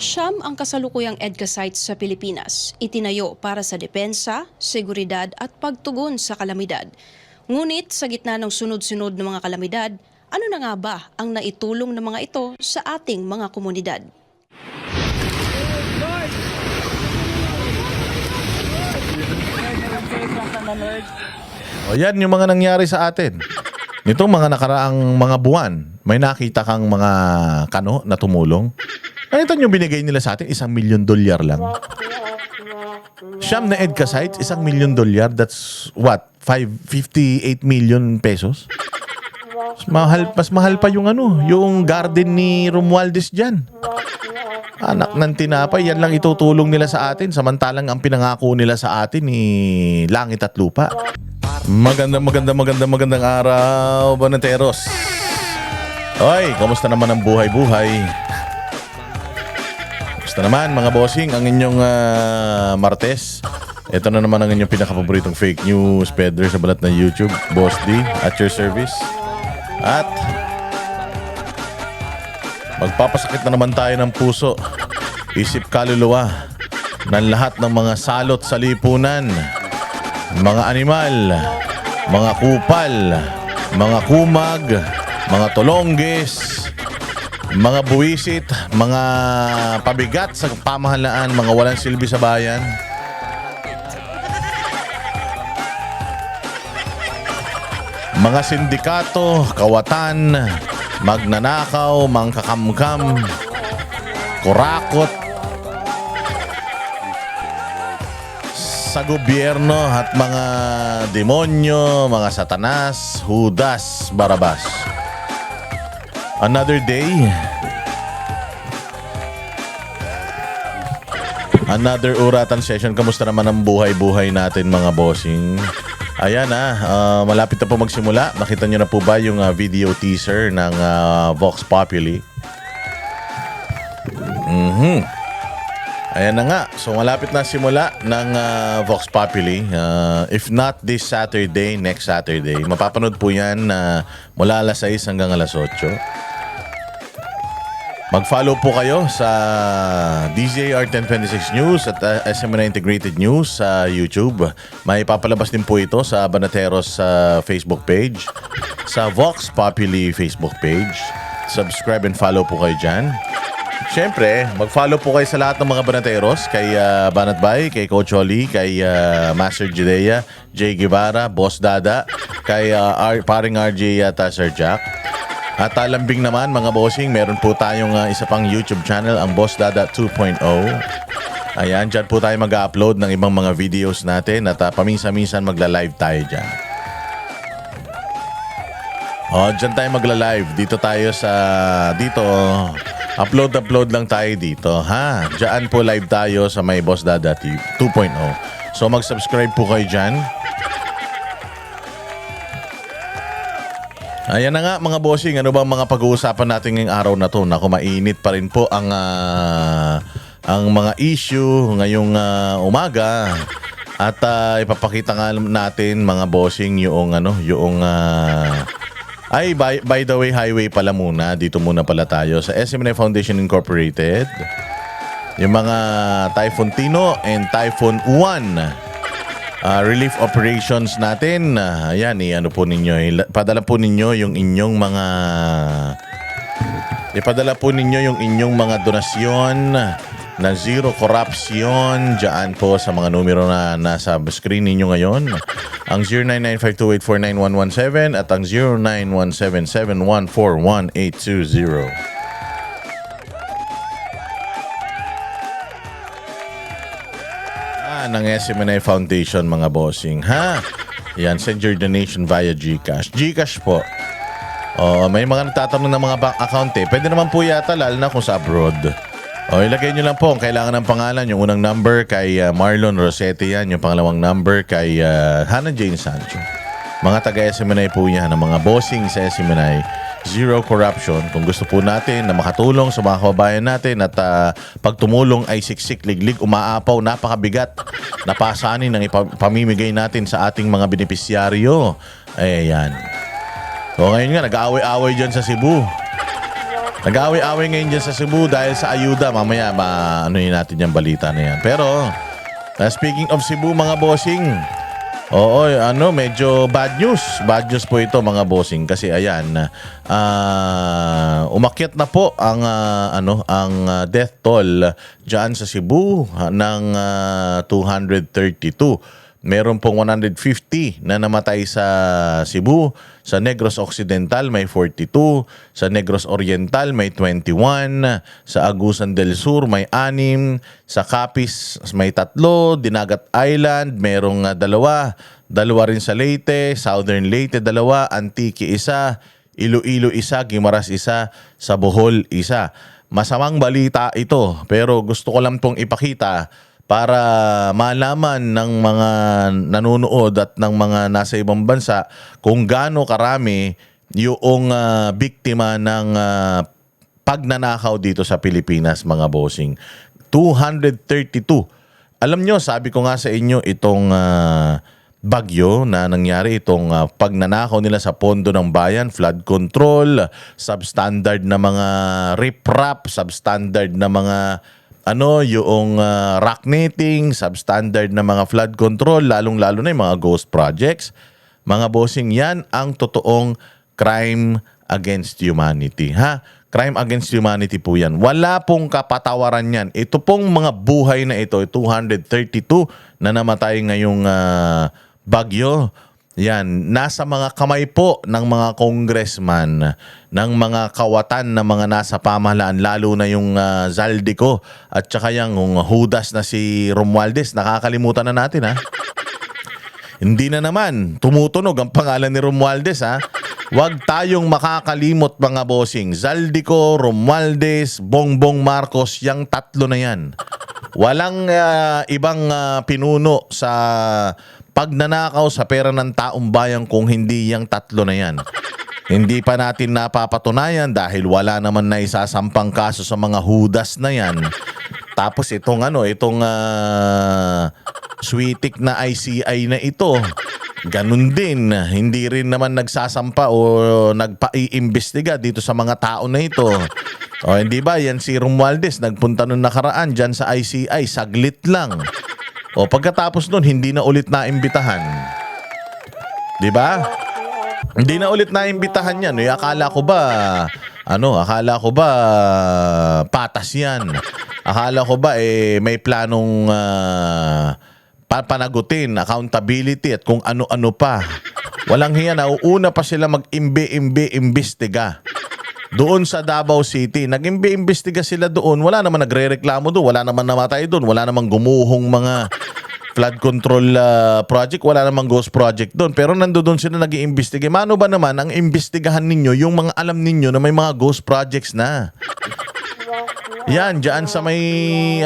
Siyam ang kasalukuyang EDCA sites sa Pilipinas, itinayo para sa depensa, seguridad at pagtugon sa kalamidad. Ngunit sa gitna ng sunod-sunod na mga kalamidad, ano na nga ba ang naitulong ng mga ito sa ating mga komunidad? O yan yung mga nangyari sa atin. Nitong mga nakaraang mga buwan, may nakita kang mga kano na tumulong. Ito yung binigay nila sa atin, $1 million lang. Siyam na EDCA sites, $1 million. That's what? 58 million pesos? Mas mahal pa yung yung garden ni Romualdez dyan. Anak ng tinapay, yan lang itutulong nila sa atin. Samantalang ang pinangako nila sa atin ni langit at lupa. Magandang araw, Banateros. Hoy, kamusta naman ang buhay-buhay? Kamusta naman mga bossing ang inyong Martes? Ito na naman ang inyong pinakapaboritong fake news spreader sa balat ng YouTube, Boss D, at your service. At magpapasakit na naman tayo ng puso, isip, kaluluwa ng lahat ng mga salot sa lipunan, mga animal, mga kupal, mga kumag, mga tolongges, mga buwisit, mga pabigat sa pamahalaan, mga walang silbi sa bayan. Mga sindikato, kawatan, magnanakaw, mangkakamkam, kurakot sa gobyerno at mga demonyo, mga satanas, Judas, Barabas. Another day, another uratan session. Kamusta naman ang buhay-buhay natin mga bossing? Ayan malapit na po magsimula. Nakita nyo na po ba yung video teaser ng Vox Populi? Ayan na nga. So malapit na simula ng Vox Populi. If not this Saturday, next Saturday. Mapapanood po yan mula alas 6 hanggang alas 8. Mag-follow po kayo sa DZAR 1026 News at SMNI Integrated News sa YouTube. May papalabas din po ito sa Banateros Facebook page, sa Vox Populi Facebook page. Subscribe and follow po kayo dyan. Siyempre, mag-follow po kayo sa lahat ng mga Banateros, kay Banat Bay, kay Coach Oli, kay Master Judea, Jay Guevara, Boss Dada, kay paring RJ at Sir Jack. At lambing naman mga bossing, meron po tayong isa pang YouTube channel, ang Boss Dada 2.0. Ayan, dyan po tayo mag-upload ng ibang mga videos natin at paminsan-minsan magla-live tayo dyan. Dyan tayo magla-live. Dito tayo upload lang tayo dito. Dyan po live tayo sa may Boss Dada 2.0. So mag-subscribe po kayo dyan. Ayan na nga mga bossing, ano bang mga pag-uusapan natin ngayong araw na to? Naku, mainit pa rin po ang mga issue ngayong umaga. At ipapakita nga natin mga bossing by the way, highway pala muna. Dito muna pala tayo sa SMNI Foundation Incorporated. Yung mga Typhoon Tino and Typhoon Uwan. Relief operations natin. Ayan, po ninyo. Ipadala po ninyo yung inyong mga donasyon na zero corruption dyan po sa mga numero na nasa screen ninyo ngayon. Ang 099528491117 at ang 091771411820. Ng SMNI Foundation mga bossing. Yan, send your donation via GCash. GCash po. May mga nagtatanong ng mga bank account Pwede naman po yata, lalo na kung sa abroad. Ilagay nyo lang po ang kailangan ng pangalan. Yung unang number kay Marlon Rosete yan. Yung pangalawang number kay Hannah Jane Sancho. Mga taga-SMNI po yan. Ang mga bossing sa SMNI. Zero corruption. Kung gusto po natin na makatulong sa mga kababayan natin at pag tumulong ay siksik, liglig, umaapaw, napakabigat na pasanin ng ipamimigay natin sa ating mga benepisyaryo. Ayan. So ngayon nga, nag-aaway-aaway dyan sa Cebu. Nag-away-away ngayon dyan sa Cebu dahil sa ayuda. Mamaya, ano yun natin yung balita na yan. Pero, speaking of Cebu, mga bossing, oo, medyo bad news. Bad news po ito, mga bossing. Kasi ayan, umakyat na po ang, death toll dyan sa Cebu ng 232. Meron pong 150 na namatay sa Cebu. Sa Negros Occidental may 42. Sa Negros Oriental may 21. Sa Agusan del Sur may 6. Sa Capiz may 3. Dinagat Island merong 2. 2 rin sa Leyte. Southern Leyte 2. Antique 1. Iloilo 1. Guimaras 1. Sa Bohol 1. Masamang balita ito, pero gusto ko lang pong ipakita para malaman ng mga nanonood at ng mga nasa ibang bansa kung gaano karami yung biktima ng pagnanakaw dito sa Pilipinas, mga bossing. 232. Alam nyo, sabi ko nga sa inyo, itong bagyo na nangyari, itong pagnanakaw nila sa pondo ng bayan, flood control, substandard na mga riprap, substandard na mga yung rock netting, substandard na mga flood control, lalong-lalo na yung mga ghost projects. Mga bossing, yan ang totoong crime against humanity. Crime against humanity po yan. Wala pong kapatawaran yan. Ito pong mga buhay na ito, 232 na namatay ngayong bagyo. Yan, nasa mga kamay po ng mga congressman, ng mga kawatan na mga nasa pamahalaan, lalo na yung Zaldico at saka yung Judas na si Romualdez. Nakakalimutan na natin, Hindi na naman tumutunog ang pangalan ni Romualdez, Huwag tayong makakalimot, mga bossing. Zaldico, Romualdez, Bongbong Marcos, yung tatlo na yan. Walang ibang pinuno sa pagnanakaw sa pera ng taong bayan kung hindi yung tatlo na yan. Hindi pa natin napapatunayan dahil wala naman na isasampang kaso sa mga Judas na yan. Tapos itong switik na ICI na ito, ganun din. Hindi rin naman nagsasampa o nagpa-iimbestiga dito sa mga tao na ito. O hindi ba, yan si Romualdez, nagpunta nun nakaraan dyan sa ICI, saglit lang. O pagkatapos nun, hindi na ulit naimbitahan. Di ba? Hindi na ulit naimbitahan yan. Akala ko ba patas yan? Akala ko ba may planong papanagutin, accountability at kung ano-ano pa. Walang hiya, nauuna pa sila mag-imbestiga. Doon sa Davao City, nag-imbestiga sila doon. Wala naman nagrereklamo doon. Wala naman namatay doon. Wala naman gumuhong mga flood control project. Wala naman ghost project doon. Pero nandoon sila nag-iimbestiga. Mano ba naman ang imbestigahan ninyo yung mga alam ninyo na may mga ghost projects na? Yan, dyan sa may,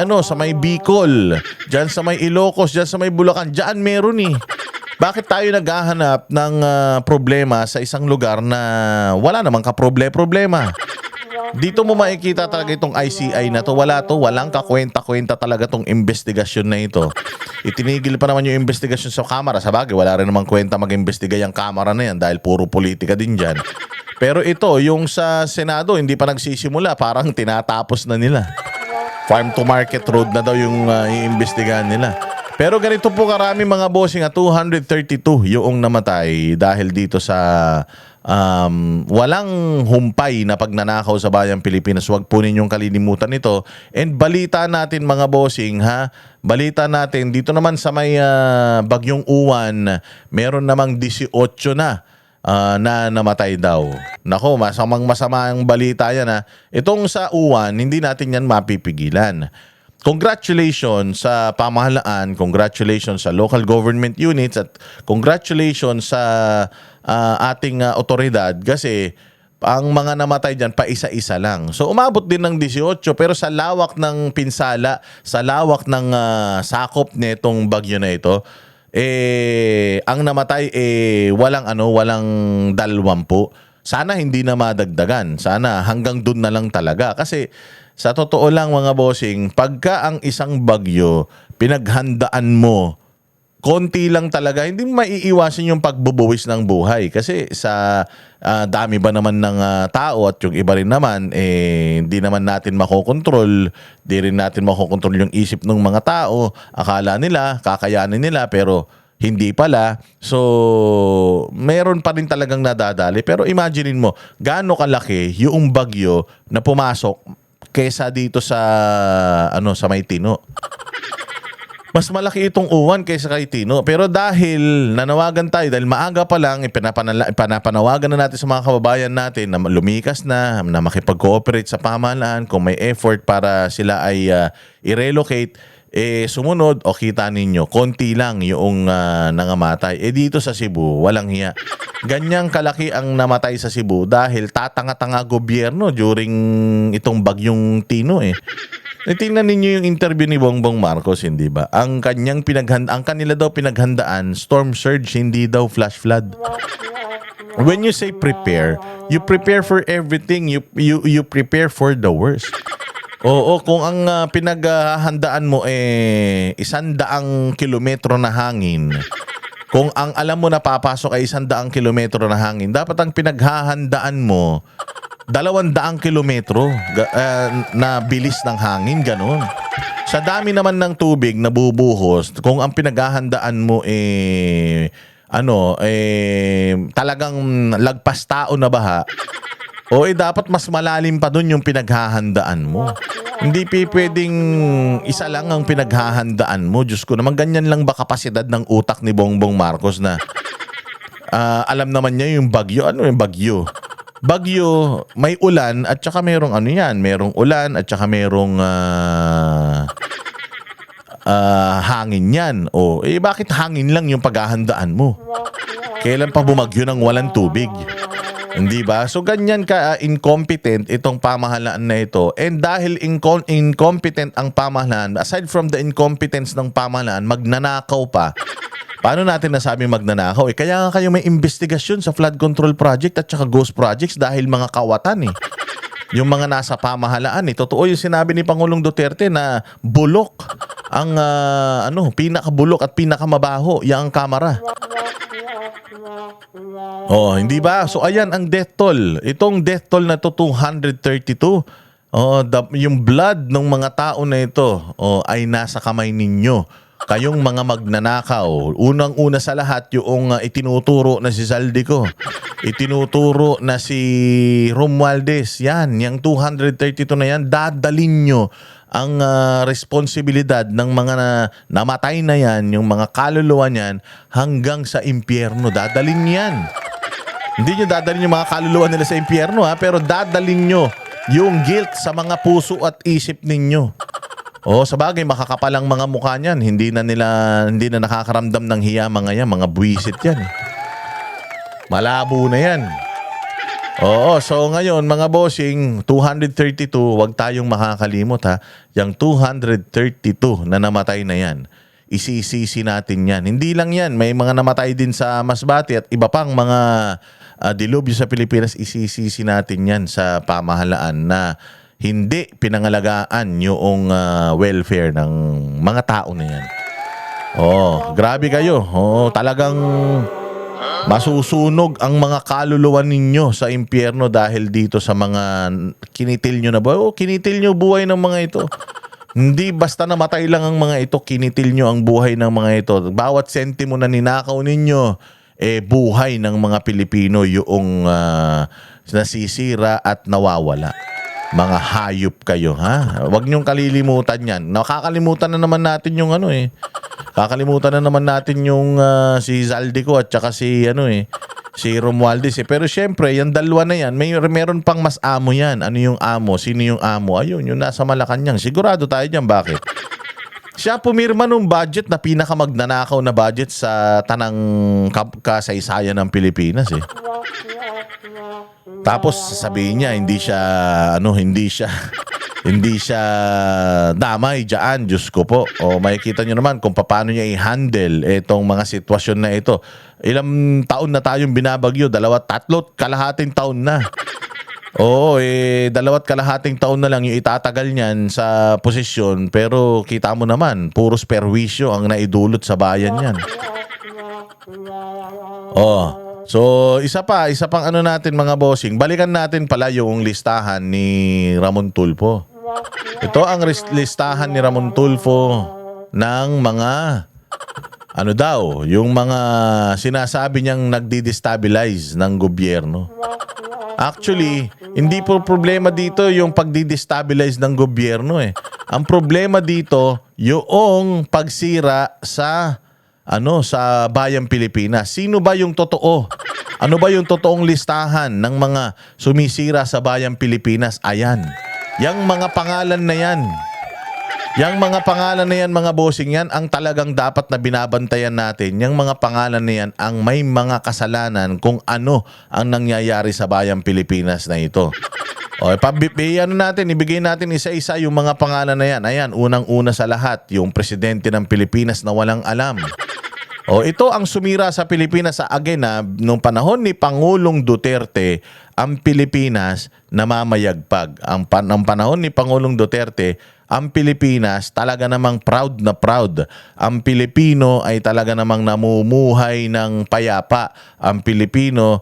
sa may Bicol, dyan sa may Ilocos, dyan sa may Bulacan, dyan meron Bakit tayo naghahanap ng problema sa isang lugar na wala namang kaproblema? Dito mo makikita talaga itong ICI na to. Walang kakwenta-kwenta talaga tong investigasyon na ito. Itinigil pa naman yung investigasyon sa kamera. Sa bagay, wala rin namang kwenta mag-imbestiga yung kamera na yan dahil puro politika din dyan. Pero ito, yung sa Senado, hindi pa nagsisimula. Parang tinatapos na nila. Farm to Market Road na daw yung iimbestigahan nila. Pero ganito po karami, mga bossing, 232 yung namatay dahil dito sa walang humpay na pagnanakaw sa bayang Pilipinas. Huwag po ninyong kalilimutan ito. And balita natin, mga bossing, balita natin dito naman sa may Bagyong Uwan, meron namang 18 na namatay daw. Nako, masama ang balita yan. Itong sa Uwan, hindi natin yan mapipigilan. Congratulations sa pamahalaan, congratulations sa local government units, at congratulations sa ating otoridad kasi ang mga namatay dyan pa isa-isa lang. So umabot din ng 18 pero sa lawak ng pinsala, sa lawak ng sakop nitong bagyo na ito, ang namatay walang 20. Sana hindi na madagdagan. Sana hanggang dun na lang talaga kasi sa totoo lang, mga bossing, pagka ang isang bagyo pinaghandaan mo konti lang talaga, hindi maiiwasan yung pagbubuwis ng buhay. Kasi sa dami ba naman ng tao at yung iba rin naman, hindi naman natin makokontrol, di rin natin makokontrol yung isip ng mga tao. Akala nila, kakayanin nila, pero hindi pala. So, meron pa rin talagang nadadali. Pero imaginein mo, gaano kalaki yung bagyo na pumasok kesa dito sa sa Maytino. Mas malaki itong uwan kaysa kay Tino. Pero dahil nanawagan tayo, dahil maaga pa lang, ipanapananawagan na natin sa mga kababayan natin na lumikas na makipag-cooperate sa pamahalaan, kung may effort para sila ay i-relocate, sumunod, o kita ninyo, konti lang yung nangamatay. Dito sa Cebu, walang hiya. Ganyang kalaki ang namatay sa Cebu dahil tatanga-tanga gobyerno during itong bagyong Tino Tingnan ninyo yung interview ni Bongbong Marcos, hindi ba? Ang kanila daw pinaghandaan, storm surge, hindi daw flash flood. When you say prepare, you prepare for everything. You prepare for the worst. Oo, kung ang pinaghahandaan mo 100 kilometro na hangin, kung ang alam mo na papasok ay 100 kilometro na hangin, dapat ang pinaghahandaan mo 200 kilometro na bilis ng hangin, ganun. Sa dami naman ng tubig na bubuhos, kung ang pinaghahandaan mo talagang lagpas tao na baha, dapat mas malalim pa dun yung pinaghahandaan mo. Hindi pwedeng isa lang ang pinaghahandaan mo. Diyos ko naman, ganyan lang ba kapasidad ng utak ni Bongbong Marcos na alam naman niya yung bagyo. Ano yung bagyo? Bagyo, may ulan at saka merong merong ulan at saka merong hangin yan. Bakit hangin lang yung paghahandaan mo? Kailan pa bumagyo ng walang tubig? Hindi ba? So ganyan ka incompetent itong pamahalaan na ito. And dahil incompetent ang pamahalaan, aside from the incompetence ng pamahalaan, magnanakaw pa. Paano natin nasabi magnanakaw? Kaya nga kayo may investigasyon sa flood control project at saka ghost projects dahil mga kawatan Yung mga nasa pamahalaan Totoo yung sinabi ni Pangulong Duterte na bulok ang pinakabulok at pinakamabaho yang kamera. Hindi ba? So ayan ang death toll. Itong death toll na to 232. Yung blood ng mga tao na ito ay nasa kamay ninyo. Kayong mga magnanakaw. Unang-una sa lahat yung itinuturo na si Zaldico. Itinuturo na si Romualdez. Yan, yung 232 na yan, dadalin nyo ang responsibilidad ng mga namatay na yan, yung mga kaluluwa niyan, hanggang sa impyerno. Dadalin yan. Hindi nyo dadalin yung mga kaluluwa nila sa impyerno, pero dadalin nyo yung guilt sa mga puso at isip ninyo. Sa bagay, makakapalang mga mukha niyan. Hindi na nakakaramdam ng hiya mga yan. Mga buwisit yan. Malabo na yan. So ngayon mga bossing, 232, wag tayong makakalimot Yung 232 na namatay na yan, isisisi natin yan. Hindi lang yan, may mga namatay din sa Masbate at iba pang mga dilubyo sa Pilipinas, isisisi natin yan sa pamahalaan na hindi pinangalagaan yung welfare ng mga tao na yan. Grabe kayo. Talagang masusunog ang mga kaluluwa ninyo sa impyerno dahil dito sa mga kinitil nyo na buhay. Kinitil nyo buhay ng mga ito. Hindi basta namatay lang ang mga ito, kinitil nyo ang buhay ng mga ito. Bawat sentimo na ninakaw ninyo, buhay ng mga Pilipino yung nasisira at nawawala. Mga hayop kayo, Huwag niyong kalilimutan yan. Nakakalimutan na naman natin yung Kakalimutan na naman natin yung si Zaldico at saka si si Romualdez Pero syempre, yung dalawa na yan, meron pang mas amo yan. Ano yung amo? Sino yung amo? Ayun, yung nasa Malacanang. Sigurado tayo dyan. Bakit? Siya pumirma nung budget na pinakamagnanakaw na budget sa tanang kasaysayan ng Pilipinas Tapos sasabihin niya hindi siya damay diyan, Diyos ko po. Makikita niyo naman kung paano niya i-handle itong mga sitwasyon na ito. Ilang taon na tayong binabagyo, 2, 3, kalahating taon na. Oo, 2.5 taon na lang yung itatagal niyan sa posisyon, pero kita mo naman, puros perwisyo ang naidulot sa bayan niyan. Oh. So, isa pang ano natin mga bossing, balikan natin pala yung listahan ni Ramon Tulfo. Ito ang listahan ni Ramon Tulfo ng mga ano daw, yung mga sinasabi niyang nagdi-destabilize ng gobyerno. Actually, hindi po problema dito yung pagdi-destabilize ng gobyerno eh. Ang problema dito, yung pagsira sa sa bayang Pilipinas. Sino ba yung totoo? Ano ba yung totoong listahan ng mga sumisira sa bayang Pilipinas? Ayan. Yang mga pangalan na yan. Yang mga pangalan na yan, mga bossing yan, ang talagang dapat na binabantayan natin. Yang mga pangalan na yan, ang may mga kasalanan kung ano ang nangyayari sa bayang Pilipinas na ito. O, ibigay natin isa-isa yung mga pangalan na yan. Ayan, unang-una sa lahat, yung presidente ng Pilipinas na walang alam. O, ito ang sumira sa Pilipinas sa nung panahon ni Pangulong Duterte, ang Pilipinas namamayagpag. Ang panahon ni Pangulong Duterte, ang Pilipinas talaga namang proud na proud. Ang Pilipino ay talaga namang namumuhay ng payapa. Ang Pilipino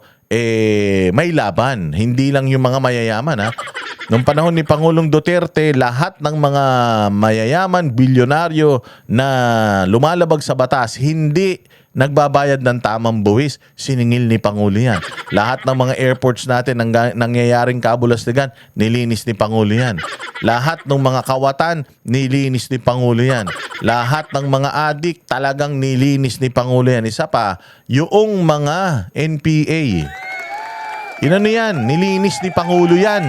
may laban. Hindi lang yung mga mayayaman ha. Nung panahon ni Pangulong Duterte, lahat ng mga mayayaman, bilyonaryo na lumalabag sa batas, hindi nagbabayad ng tamang buwis, siningil ni Pangulo yan. Lahat ng mga airports natin, nangyayaring kabulastigan, nilinis ni Pangulo yan. Lahat ng mga kawatan, nilinis ni Pangulo yan. Lahat ng mga adik, talagang nilinis ni Pangulo yan. Isa pa, yung mga NPA. Inano yan? Nilinis ni Pangulo yan.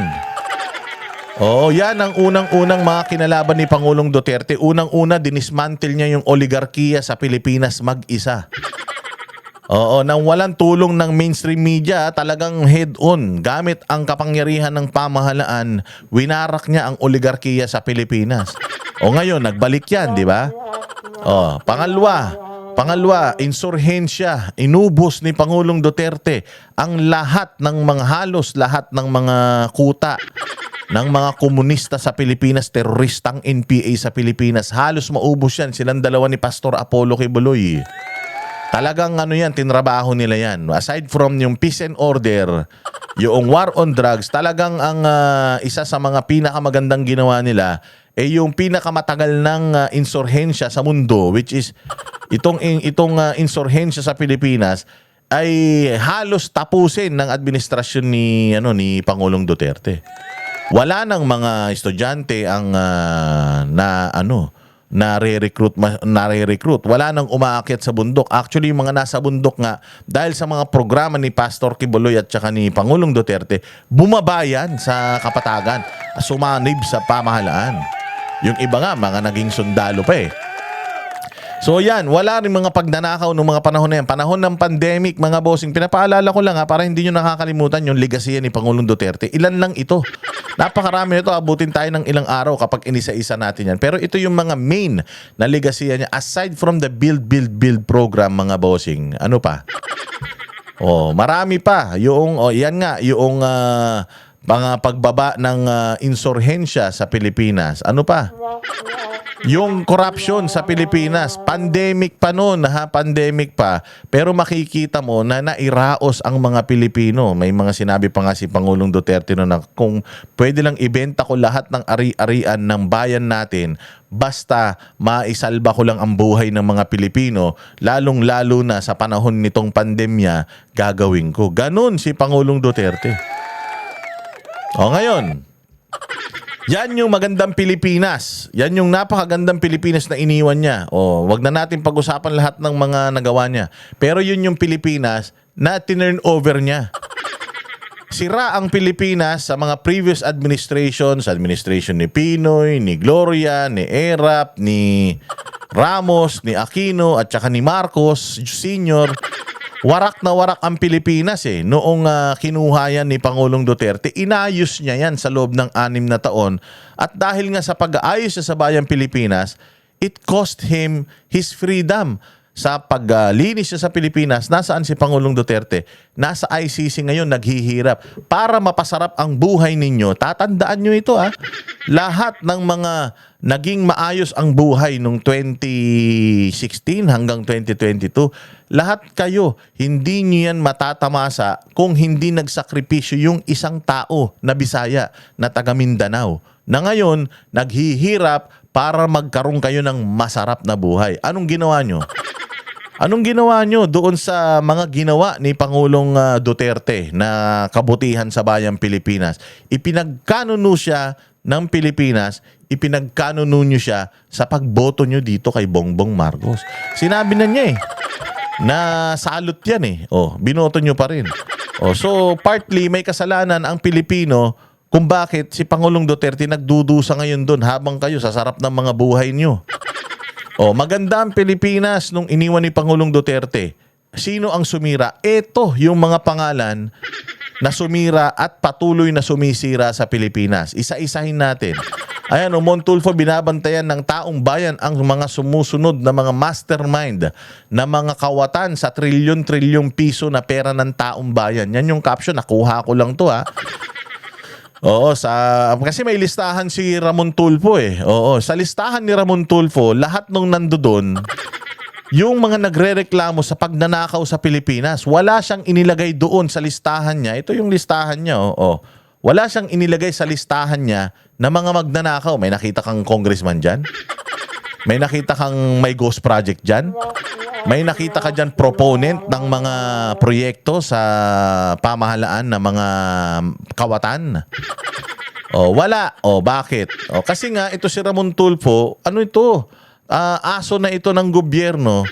Oo, yan ang unang-unang mga kinalaban ni Pangulong Duterte. Unang-una, dinismantle niya yung oligarkiya sa Pilipinas mag-isa. Oo, nang walang tulong ng mainstream media, talagang head-on, gamit ang kapangyarihan ng pamahalaan, winarak niya ang oligarkiya sa Pilipinas. O ngayon, nagbalik yan, di ba? O, Pangalawa, insurhensya, inubos ni Pangulong Duterte ang halos lahat ng mga kuta ng mga komunista sa Pilipinas, teroristang NPA sa Pilipinas. Halos maubos yan. Silang dalawa ni Pastor Apollo Kibuloy. Talagang tinrabaho nila yan. Aside from yung peace and order, yung war on drugs, talagang ang isa sa mga pinakamagandang ginawa nila yung pinakamatagal ng insurhensya sa mundo, which is itong insurhensya sa Pilipinas ay halos tapusin ng administrasyon ni Pangulong Duterte. Wala nang mga estudyante ang nare-recruit. Wala nang umaakyat sa bundok. Actually, yung mga nasa bundok nga, dahil sa mga programa ni Pastor Kibuloy at saka ni Pangulong Duterte, bumabayan sa kapatagan, sumanib sa pamahalaan. Yung iba nga, mga naging sundalo pa eh. So yan, wala rin mga pagnanakaw ng mga panahon na yan. Panahon ng pandemic, mga bossing, pinapaalala ko lang para hindi nyo nakakalimutan yung legacy ni Pangulong Duterte. Ilan lang ito. Napakarami nito, abutin tayo ng ilang araw kapag inisa-isa natin yan. Pero ito yung mga main na legacy niya. Aside from the build program, mga bossing, ano pa? Marami pa. Yan nga, yung mga pagbaba ng insurhensya sa Pilipinas. Ano pa? Yung corruption sa Pilipinas, pandemic pa noon, pandemic pa. Pero makikita mo na nairaos ang mga Pilipino. May mga sinabi pa nga si Pangulong Duterte na kung pwede lang ibenta ko lahat ng ari-arian ng bayan natin, basta maisalba ko lang ang buhay ng mga Pilipino, lalong-lalo na sa panahon nitong pandemya, gagawin ko. Ganon si Pangulong Duterte. Ngayon, yan yung magandang Pilipinas. Yan yung napakagandang Pilipinas na iniwan niya. Wag na natin pag-usapan lahat ng mga nagawa niya. Pero yun yung Pilipinas na tinurn over niya. Sira ang Pilipinas sa mga previous administrations, administration ni Pinoy, ni Gloria, ni Erap, ni Ramos, ni Aquino, at saka ni Marcos Sr. Warak na warak ang Pilipinas noong kinuha yan ni Pangulong Duterte. Inayos niya yan sa loob ng 6 na taon. At dahil nga sa pag-aayos niya sa bayang Pilipinas, it cost him his freedom. sa paglinis niya sa Pilipinas, nasaan si Pangulong Duterte? Nasa ICC ngayon, naghihirap. Para mapasarap ang buhay ninyo, tatandaan nyo ito lahat ng mga naging maayos ang buhay nung 2016 hanggang 2022, lahat kayo, hindi nyo yan matatamasa kung hindi nagsakripisyo yung isang tao na Bisaya, na taga Mindanao, na ngayon naghihirap para magkaroon kayo ng masarap na buhay. Anong ginawa nyo? Anong ginawa nyo doon sa mga ginawa ni Pangulong Duterte na kabutihan sa bayang Pilipinas? Ipinagkanuno siya ng Pilipinas, ipinagkanuno nyo siya sa pagboto nyo dito kay Bongbong Marcos. Sinabi na niya na salot yan binoto nyo pa rin. So partly may kasalanan ang Pilipino kung bakit si Pangulong Duterte nagdudusa ngayon doon habang kayo sa sarap ng mga buhay nyo. Maganda ang Pilipinas nung iniwan ni Pangulong Duterte. Sino ang sumira? Ito yung mga pangalan na sumira at patuloy na sumisira sa Pilipinas. Isa-isahin natin. Ayan, Montulfo, binabantayan ng taong bayan ang mga sumusunod na mga mastermind na mga kawatan sa trilyon-trilyong piso na pera ng taong bayan. Yan yung caption. Nakuha ko lang to kasi may listahan si Ramon Tulfo sa listahan ni Ramon Tulfo, lahat nung nandoon, yung mga nagrereklamo sa pagnanakaw sa Pilipinas, wala siyang inilagay doon sa listahan niya. Ito yung listahan niya, Wala siyang inilagay sa listahan niya na mga magnanakaw. May nakita kang congressman dyan? May nakita kang may ghost project dyan? May nakita ka dyan proponent ng mga proyekto sa pamahalaan na mga kawatan? Wala. Bakit? Kasi nga, ito si Ramon Tulfo, aso na ito ng gobyerno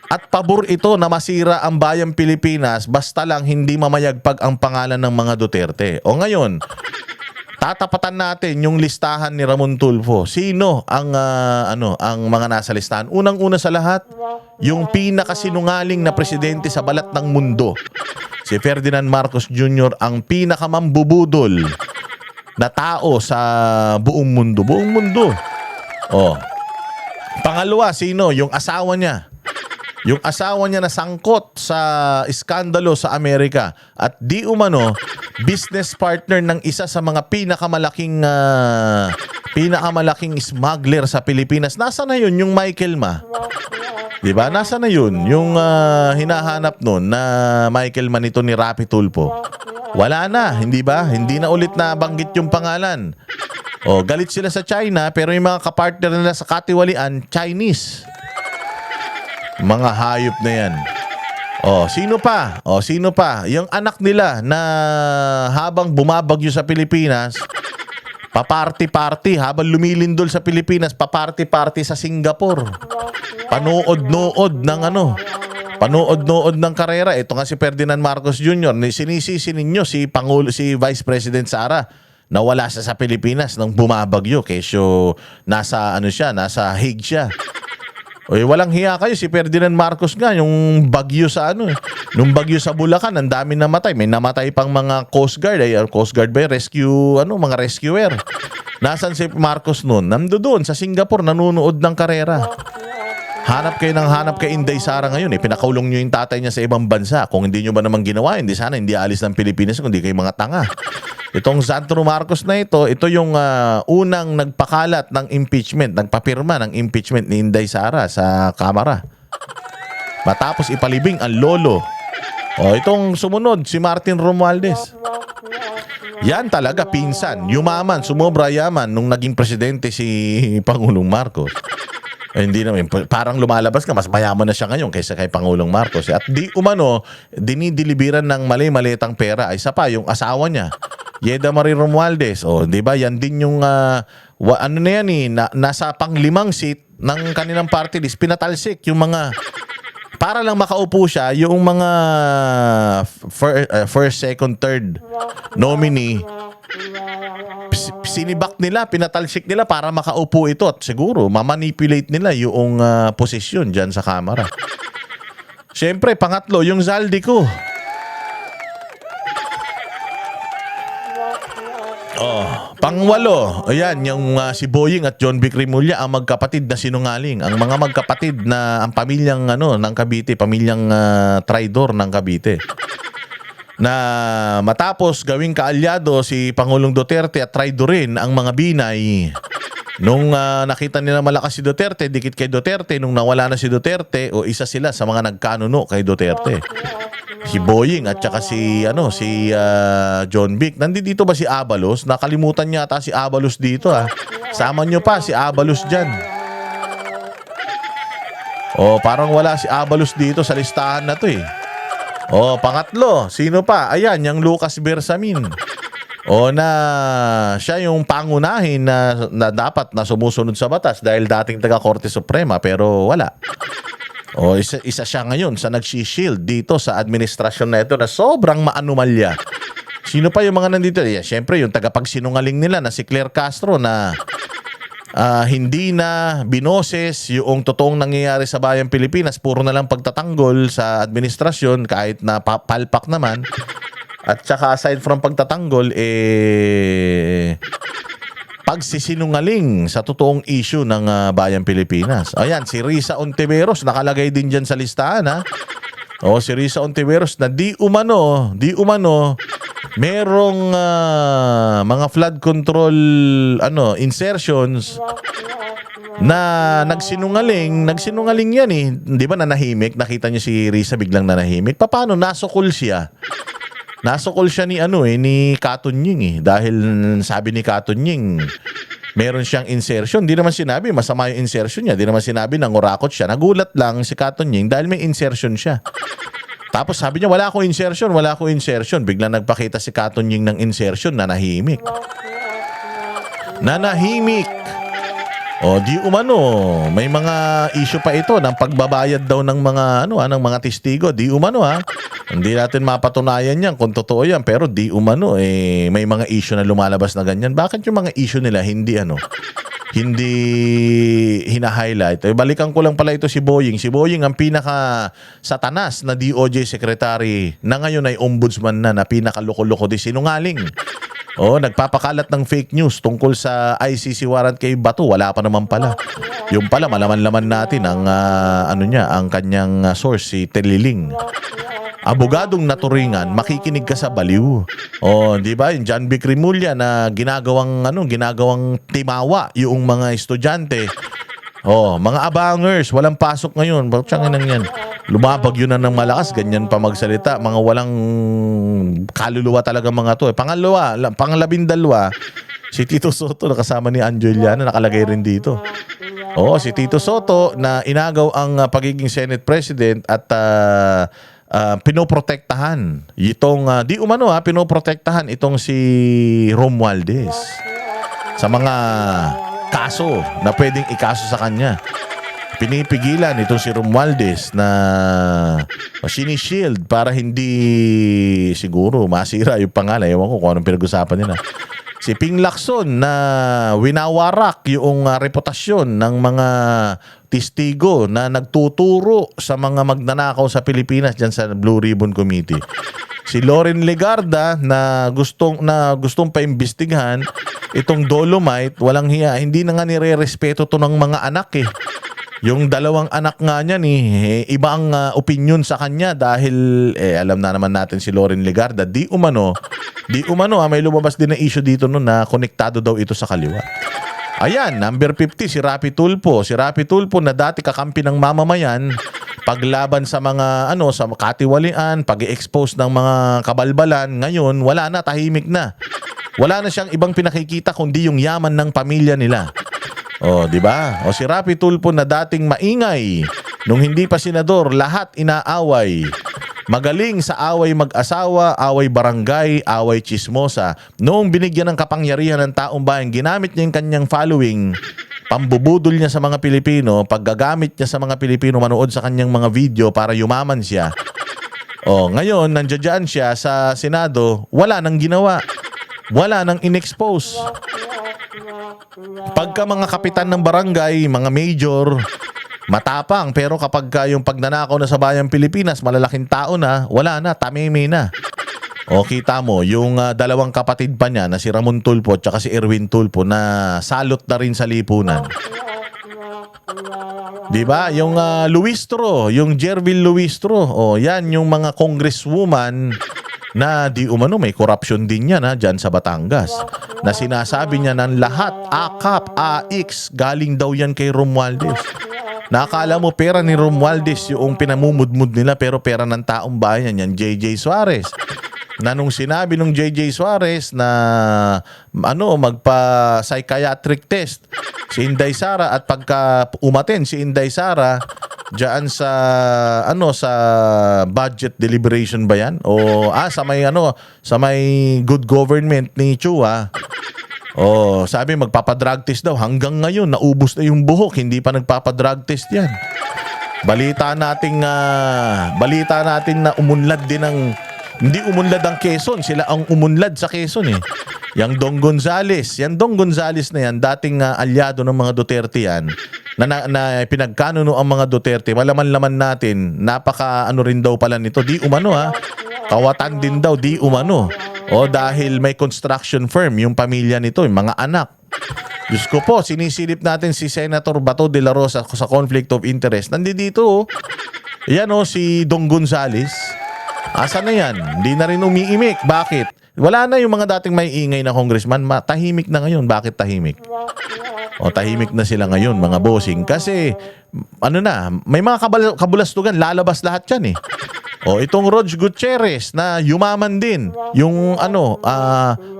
at pabor ito na masira ang bayang Pilipinas basta lang hindi mamayagpag ang pangalan ng mga Duterte. Ngayon, tatapatan natin yung listahan ni Ramon Tulfo. Sino ang ang mga nasa listahan? Unang-una sa lahat, yung pinakasinungaling na presidente sa balat ng mundo. Si Ferdinand Marcos Jr. ang pinakamambubudol na tao sa buong mundo. Buong mundo. Pangalawa, sino? Yung asawa niya. Yung asawa niya na sangkot sa iskandalo sa Amerika at di umano business partner ng isa sa mga pinakamalaking smuggler sa Pilipinas. Nasa na yun yung Michael Ma? Diba? Nasa na yun yung hinahanap nun na Michael Ma nito ni Rapi Tulfo? Wala na, hindi ba? Hindi na ulit na banggit yung pangalan. Galit sila sa China pero yung mga kapartner nila sa katiwalian, Chinese. Mga hayop na yan. Sino pa? Sino pa? Yung anak nila na habang bumabagyo sa Pilipinas, paparty-party, habang lumilindol sa Pilipinas, paparty-party sa Singapore. Panood-nood ng karera. Ito nga si Ferdinand Marcos Jr. Sinisisi ninyo si Vice President Sara na wala siya sa Pilipinas nang bumabagyo. Kesyo nasa Hague siya. Walang hiya kayo. Si Ferdinand Marcos nga, yung bagyo sa nung bagyo sa Bulacan, ang dami namatay. May namatay pang mga Coast Guard. Coast Guard ba? Rescue, mga rescuer. Nasaan si Marcos noon? Nandoon sa Singapore, nanunood ng karera. Hanap kay Inday Sara ngayon. Pinakaulong nyo yung tatay niya sa ibang bansa. Kung hindi nyo ba naman ginawa, hindi alis ng Pilipinas kung hindi kayo mga tanga. Itong Sandro Marcos na ito yung unang nagpakalat ng impeachment, nagpapirma ng impeachment ni Inday Sara sa Kamara. Matapos ipalibing ang lolo. Itong sumunod, si Martin Romualdez. Yan talaga pinsan, yumaman, sumobra yaman nung naging presidente si Pangulong Marcos. Hindi naman, parang lumalabas ka, mas mayaman na siya ngayon kaysa kay Pangulong Marcos. At di umano, dinidilibiran ng mali-malitang pera. Isa pa, yung asawa niya, Yeda Marie Romualdez. Di ba? Yan din yung, nasa pang-5 seat ng kanilang party list. Pinatalsik yung mga, para lang makaupo siya, yung mga first, second, third nominee. Sinibak nila, pinatalsik nila para makaupo ito at siguro mamanipulate nila yung posisyon dyan sa Kamara. Siyempre, pangatlo, yung Zaldico. Pangwalo, ayan, yung si Boying at John Vic Rimulya ang magkapatid na sinungaling. Ang mga magkapatid na ang pamilyang ng Cavite, pamilyang traidor ng Cavite. Na matapos gawing kaalyado si Pangulong Duterte at traidorin ang mga Binay. Nung nakita nila malakas si Duterte, dikit kay Duterte, nung nawala na si Duterte, o isa sila sa mga nagkanuno kay Duterte. Si Boying at saka si John Vic. Nandito ba si Abalos? Nakalimutan yata si Abalos dito Sama nyo pa si Abalos dyan. Parang wala si Abalos dito sa listahan na to pangatlo, sino pa? Ayan, yung Lucas Bersamin. Na siya yung pangunahin na dapat na sumusunod sa batas dahil dating taga Korte Suprema pero wala. Isa siya ngayon sa nagsishield dito sa administrasyon na ito na sobrang maanumalya. Sino pa yung mga nandito? Siyempre yung tagapagsinungaling nila na si Claire Castro na hindi na binoses yung totoong nangyayari sa bayang Pilipinas. Puro na lang pagtatanggol sa administrasyon kahit na palpak naman. At saka aside from pagtatanggol, pagsisinungaling sa totoong issue ng bayang Pilipinas. Ayan, si Risa Ontiveros nakalagay din dyan sa listahan si Risa Ontiveros na di umano merong mga flood control insertions na nagsinungaling yan di ba nanahimik, nakita niyo si Risa biglang nanahimik. Paano nasukol siya? Nasukol siya ni Katunying dahil sabi ni Katunying meron siyang insertion. Di naman sinabi masama yung insertion niya. Di naman sinabi na ngurakot siya. Nagulat lang si Katunying dahil may insertion siya. Tapos sabi niya wala akong insertion. Biglang nagpakita si Katunying ng insertion, nanahimik. Di umano, may mga issue pa ito ng pagbabayad daw ng mga ng mga testigo. Di umano Hindi natin mapatunayan yan kung totoo yan, pero di umano may mga issue na lumalabas na ganyan. Bakit yung mga issue nila hindi hindi hina-highlight? Balikan ko lang pala ito si Boying. Si Boying ang pinaka satanas na DOJ secretary na ngayon ay ombudsman na pinaka-loko-loko di sinungaling. Nagpapakalat ng fake news tungkol sa ICC warrant kay Bato. Wala pa naman pala. Yung pala, malaman-laman natin ang ang kanyang source, si Teliling. Abogadong naturingan, makikinig ka sa baliw. Di ba? Yung John Vic Rimulya na ginagawang timawa yung mga estudyante. Mga abangers, walang pasok ngayon. Bakit nang yan? Lumabag yun na ng malakas, ganyan pa magsalita. Mga walang kaluluwa talaga mga to. Pangalabindalwa, si Tito Soto na kasama ni Anjoliana nakalagay rin dito. Si Tito Soto na inagaw ang pagiging Senate President at pinoprotektahan itong pinoprotektahan itong si Romualdez sa mga kaso na pwedeng ikaso sa kanya. Pinipigilan itong si Romualdez na sinishield para hindi siguro masira yung pangalan. Ewan ko kung anong pinag-usapan nila. Si Ping Lacson na winawarak yung reputasyon ng mga testigo na nagtuturo sa mga magnanakaw sa Pilipinas dyan sa Blue Ribbon Committee. Si Loren Legarda na gustong paimbestigahan itong Dolomite, walang hiya, hindi na nga nire-respeto to ng mga anak Yung dalawang anak nga niya iba ang opinion sa kanya dahil alam na naman natin si Loren Legarda, di umano may lumabas din na issue dito na konektado daw ito sa kaliwa. Ayan, number 50 si Rapi Tulfo. Si Rapi Tulfo na dati kakampi ng mamamayan paglaban sa mga sa katiwalian, pag-i-expose ng mga kabalbalan, ngayon wala na, tahimik na. Wala na siyang ibang pinakikita kundi yung yaman ng pamilya nila. Di ba? Si Rapi Tulfo na dating maingay nung hindi pa senador, lahat inaaway. Magaling sa away mag-asawa, away barangay, away chismosa. Noong binigyan ng kapangyarihan ng taong bayan, ginamit niya yung kanyang following, pambubudol niya sa mga Pilipino, paggagamit niya sa mga Pilipino manood sa kanyang mga video para yumaman siya. Ngayon, nandiyan siya sa Senado, wala nang ginawa. Wala nang in-expose. Pagka mga kapitan ng barangay, mga major, matapang, pero kapag yung pagnanakaw na sa bayang Pilipinas, malalaking tao na, wala na, tamimi na. O kita mo, yung dalawang kapatid pa niya na si Ramon Tulfo at saka si Erwin Tulfo na salot na rin sa lipunan. Di ba? Yung Luistro, yung Jervil Luistro. O yan yung mga congresswoman na di umano may corruption din yan dyan sa Batangas. Na sinasabi niya ng lahat, AKAP, AX, galing daw yan kay Romualdez. Nakala mo pera ni Romualdez yung pinamumudmud nila pero pera ng taong bayan yan, JJ Suarez. Na nung sinabi nung JJ Suarez na magpa-psychiatric test si Inday Sara at pagka umaten si Inday Sara diyan sa sa budget deliberation ba yan o sa may good government ni Chua. Sabi magpapa-drug test daw. Hanggang ngayon naubos na yung buhok, hindi pa nagpapa-drug test yan. Balita natin na umunlad din ng hindi umunlad ang Quezon, sila ang umunlad sa Quezon eh. Yang Dong Gonzales na yan, dating alyado ng mga Duterte yan, na pinagkanuno ang mga Duterte, malaman-laman natin, rin daw pala nito, di umano kawatan din daw, di umano. Dahil may construction firm, yung pamilya nito, yung mga anak. Diyos ko po, sinisilip natin si Senator Bato de la Rosa sa conflict of interest. Nandito yan si Dong Gonzales. Asa na yan? Hindi na rin umiimik. Bakit? Wala na yung mga dating may ingay na congressman. Tahimik na ngayon. Bakit tahimik? Tahimik na sila ngayon, mga bossing. Kasi, may mga kabulastugan. Lalabas lahat yan eh. Itong Rog Gutierrez na yumaman din. Yung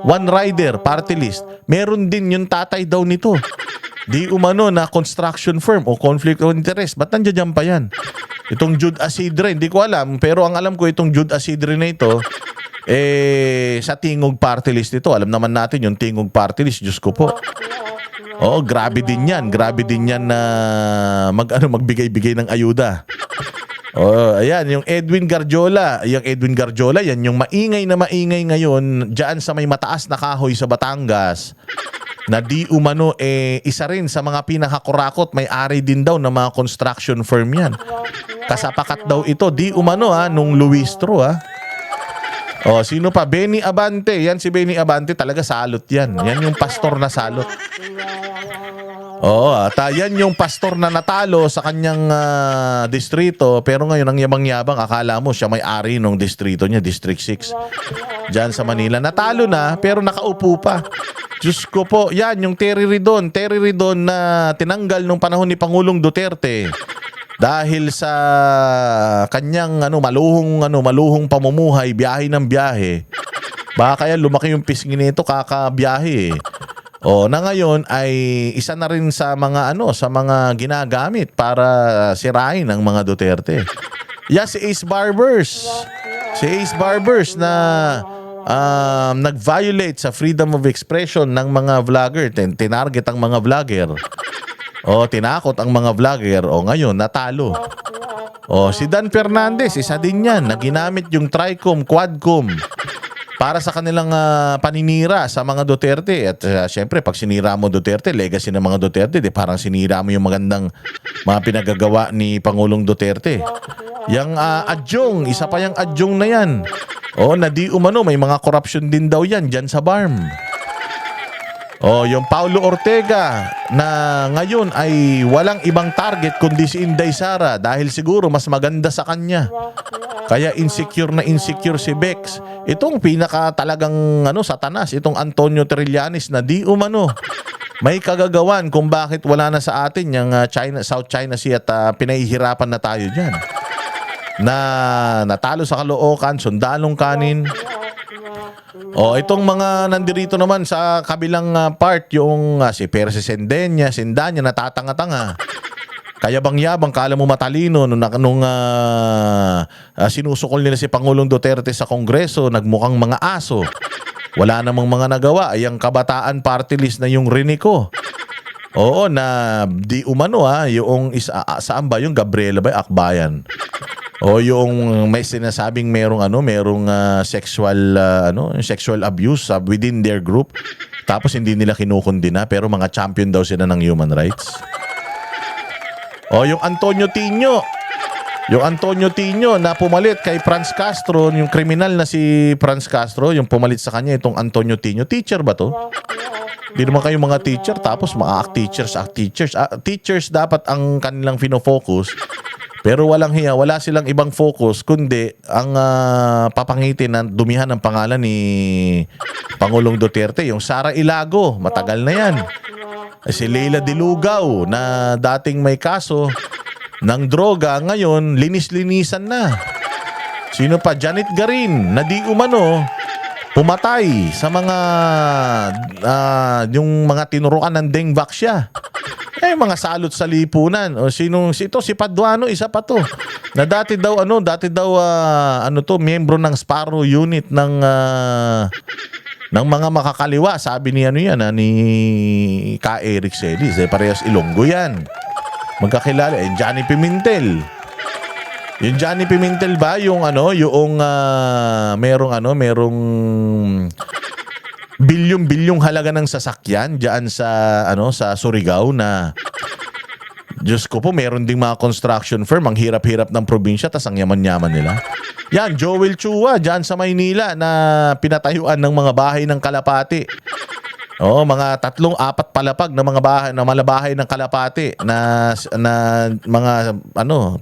one rider party list. Meron din yung tatay daw nito. Di umano na construction firm o conflict of interest. Ba't nandiyan pa yan? Itong Jude Asidre, hindi ko alam. Pero ang alam ko, itong Jude Asidre na ito, sa Tingog Party List ito. Alam naman natin yung Tingog Party List. Diyos ko po. Grabe din yan. Grabe din yan na magbigay-bigay ng ayuda. Ayan, yung Edwin Garjola. Yung Edwin Garjola, yan yung maingay na maingay ngayon dyan sa may mataas na kahoy sa Batangas. Na di umano isa rin sa mga pinakakurakot, may-ari din daw ng mga construction firm yan. Kasapakat daw ito, di umano nung Luistro sino pa? Benny Abante. Yan si Benny Abante, talaga salot yan. Yan yung pastor na salot. Yan yung pastor na natalo sa kanyang distrito, pero ngayon ang yabang-yabang, akala mo siya may-ari ng distrito niya, District 6. Diyan sa Manila. Natalo na, pero nakaupo pa. Diyos ko po, yan yung Terry Ridon na tinanggal nung panahon ni Pangulong Duterte dahil sa kanyang maluhong pamumuhay, biyahe ng biyahe. Baka kaya lumaki yung pisngi nito kakabiyahe. Na ngayon ay isa na rin sa mga sa mga ginagamit para sirain ng mga Duterte. Si Ace Barbers. Si Ace Barbers na nag-violate sa freedom of expression ng mga vlogger. Tinarget ang mga vlogger. Tinakot ang mga vlogger. Ngayon, natalo. Si Dan Fernandez, isa din yan, na ginamit yung Tricom, Quadcom para sa kanilang paninira sa mga Duterte. At syempre, pag sinira mo Duterte, legacy ng mga Duterte, parang sinira mo yung magandang mga pinagagawa ni Pangulong Duterte. Yung adjong, isa pa yung adjong na yan. Na di umano, may mga corruption din daw yan dyan sa BARM. Yung Paulo Ortega na ngayon ay walang ibang target kundi si Inday Sara dahil siguro mas maganda sa kanya. Kaya insecure na insecure si Bex. Itong pinaka talagang satanas, itong Antonio Trillanes na di umano may kagagawan kung bakit wala na sa atin yung South China Sea at pinahihirapan na tayo dyan. Na natalo sa Caloocan, sundalong kanin. Itong mga nandirito naman sa kabilang part, yung si Percy Sendenya natatanga-tanga. Kaya bang-yabang, kala mo matalino nung sinusukol nila si Pangulong Duterte sa Kongreso, nagmukhang mga aso. Wala namang mga nagawa. Ay ang Kabataan Party List na yung Rinico. Na di umano yung saan ba yung Gabriela ba Akbayan? Yung may sinasabing merong sexual abuse within their group. Tapos hindi nila kinukundina pero mga champion daw sila ng human rights. Yung Antonio Tino. Yung Antonio Tino na pumalit kay Franz Castro, yung kriminal na si Franz Castro, yung pumalit sa kanya itong Antonio Tino. Teacher ba to? Di naman kayo mga teacher tapos mga act teachers. Teachers dapat ang kanilang fino-focus. Pero walang hiya, wala silang ibang focus kundi ang papangitin na dumihan ng pangalan ni Pangulong Duterte, yung Sara Ilago, matagal na yan. Si Leila Dilugaw na dating may kaso ng droga, ngayon linis-linisan na. Sino pa? Janet Garin na di umano pumatay sa mga yung mga tinuruan ng Dengvac siya. Mga salot sa lipunan. O si Paduano, isa pa to. Na dati daw miyembro ng Sparrow unit ng mga makakaliwa, sabi ni ni Ka Eric Celis, parehas Ilonggo yan. Magkakilala, Johnny Pimentel. Yung Johnny Pimentel ba yung merong bilyong halaga ng sasakyan diyan sa Surigao na Diyos ko po, meron ding mga construction firm ang hirap-hirap ng probinsya tas ang yaman-yaman nila. Yan, Joel Chua diyan sa Maynila na pinatayuan ng mga bahay ng Kalapati. Mga 3-4 palapag na mga bahay na malabahay ng Kalapati na mga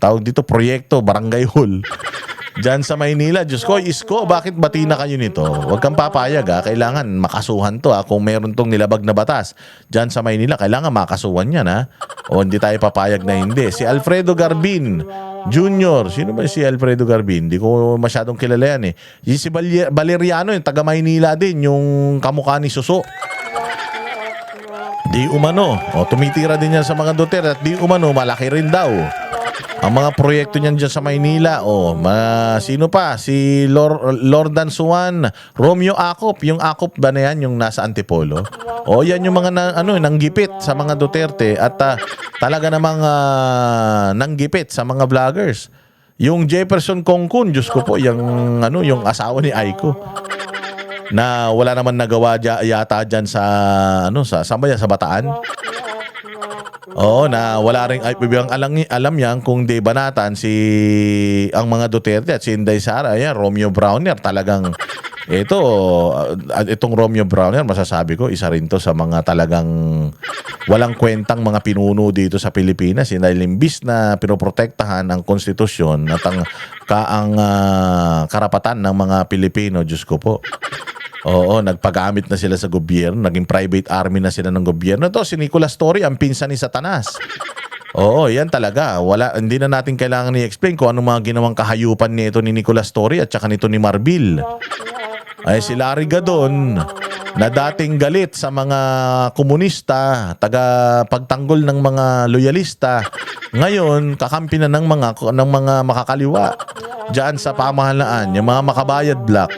tawag dito proyekto, barangay hall. Diyan sa Maynila, Diyos ko, Isko, bakit bati na kayo nito? Huwag kang papayag kailangan makasuhan to kung meron tong nilabag na batas. Diyan sa Maynila, kailangan makasuhan yan O hindi tayo papayag na hindi. Si Alfredo Garbin Jr. Sino ba si Alfredo Garbin? Hindi ko masyadong kilala yan Si Valeriano, yung taga Maynila din, yung kamukha ni Suso. Di umano. Tumitira din yan sa mga Duterte at di umano, malaki rin daw ang mga proyekto niyan dyan sa Maynila. Sino pa? Si Lordan Suwan, Romeo Acop. Yung Acop ba na yan? Yung nasa Antipolo? Yan yung mga nanggipit sa mga Duterte at talaga namang nanggipit sa mga vloggers. Yung Jefferson Kongkun, Diyos ko po, yung asawa ni Aiko na wala naman nagawa yata dyan sa sa Bataan. Na wala ring alam yan kung di banatan ang mga Duterte at si Inday Sara. Romeo Browner talagang itong Romeo Browner, masasabi ko isa rin to sa mga talagang walang kwentang mga pinuno dito sa Pilipinas. Dahil imbis na pinoprotektahan ang konstitusyon at ang karapatan ng mga Pilipino, Diyos ko po. Nagpagamit na sila sa gobyerno, naging private army na sila ng gobyerno. Si Nicolas Torre, ang pinsan ni Satanas. Yan talaga. Hindi na natin kailangan i-explain kung ano mga ginawang kahayupan nito ni Nicolas Torre at saka nito ni Marbil. Si Larry Gadon, na dating galit sa mga komunista, taga pagtanggol ng mga loyalista, ngayon kakampi na ng mga makakaliwa diyan sa pamahalaan, yung mga makabayad black.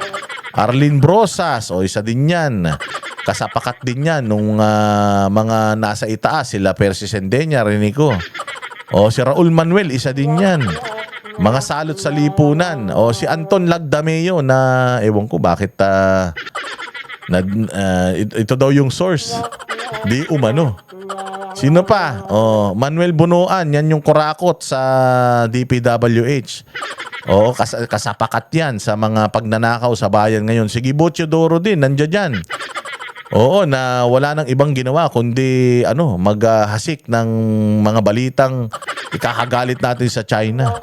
Arlene Brosas, isa din yan. Kasapakat din yan nung mga nasa itaas, sila Percy Sendenya, rinig ko. Si Raul Manuel, isa din yan. Mga salot sa lipunan. Si Anton Lagdameo na, ewan ko bakit, ito daw yung source. Di umano. Sino pa? Manuel Bunuan, yan yung kurakot sa DPWH. Kasapakat yan sa mga pagnanakaw sa bayan ngayon. Si Gibocho Doro din, nandiyan dyan. Na wala nang ibang ginawa kundi maghasik ng mga balitang ikakagalit natin sa China.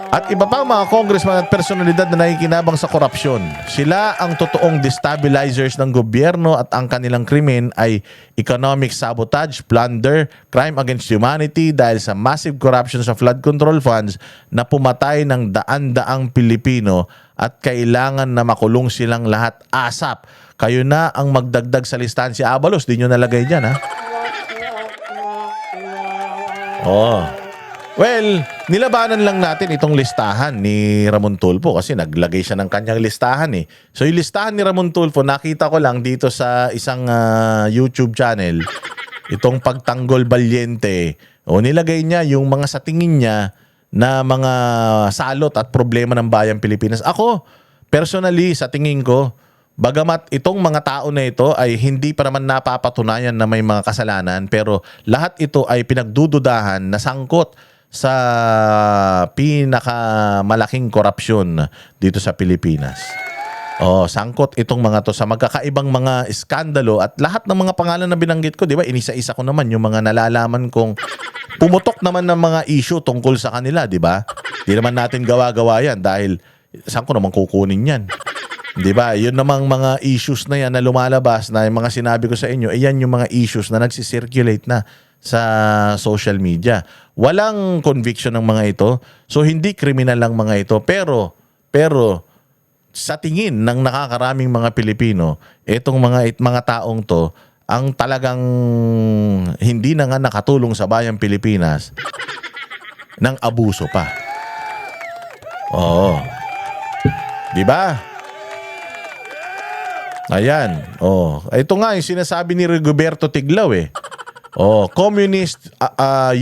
At iba pa mga congressman at personalidad na nakikinabang sa korupsyon. Sila ang totoong destabilizers ng gobyerno at ang kanilang krimen ay economic sabotage, plunder, crime against humanity dahil sa massive corruption sa flood control funds na pumatay ng daan-daang Pilipino at kailangan na makulong silang lahat ASAP. Kayo na ang magdagdag sa listahan. Si Abalos, di nyo nalagay dyan, Well, nilabanan lang natin itong listahan ni Ramon Tulfo kasi naglagay siya ng kanyang listahan So yung listahan ni Ramon Tulfo, nakita ko lang dito sa isang YouTube channel, itong pagtanggol balyente. Nilagay niya yung mga sa tingin niya na mga salot at problema ng bayang Pilipinas. Ako, personally, sa tingin ko, bagamat itong mga tao na ito ay hindi pa naman napapatunayan na may mga kasalanan, pero lahat ito ay pinagdududahan na sangkot sa pinakamalaking korupsyon dito sa Pilipinas. Sangkot itong mga to sa magkakaibang mga iskandalo at lahat ng mga pangalan na binanggit ko, di ba? Inisa-isa ko naman yung mga nalalaman kong pumutok naman ng mga issue tungkol sa kanila, di ba? Di naman natin gawa-gawa yan dahil saan ko naman kukunin yan? Di ba? Yun namang mga issues na yan na lumalabas na yung mga sinabi ko sa inyo, yan yung mga issues na nagsisirculate na sa social media. Walang conviction ng mga ito. So hindi kriminal lang mga ito. Pero sa tingin ng nakakaraming mga Pilipino, itong mga taong to ang talagang hindi na nga nakatulong sa bayang Pilipinas ng abuso pa. Oo. Di ba? Ayan. Ito nga yung sinasabi ni Rigoberto Tiglao eh. Communist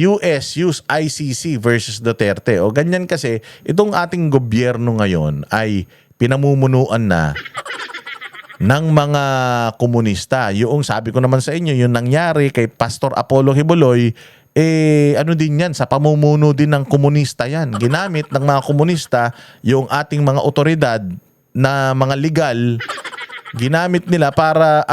US use ICC versus Duterte. Ganyan kasi itong ating gobyerno ngayon ay pinamumunuan na ng mga komunista. Yung sabi ko naman sa inyo, yung nangyari kay Pastor Apollo Kibuloy, ano din yan, sa pamumuno din ng komunista yan. Ginamit ng mga komunista yung ating mga otoridad na mga legal, ginamit nila para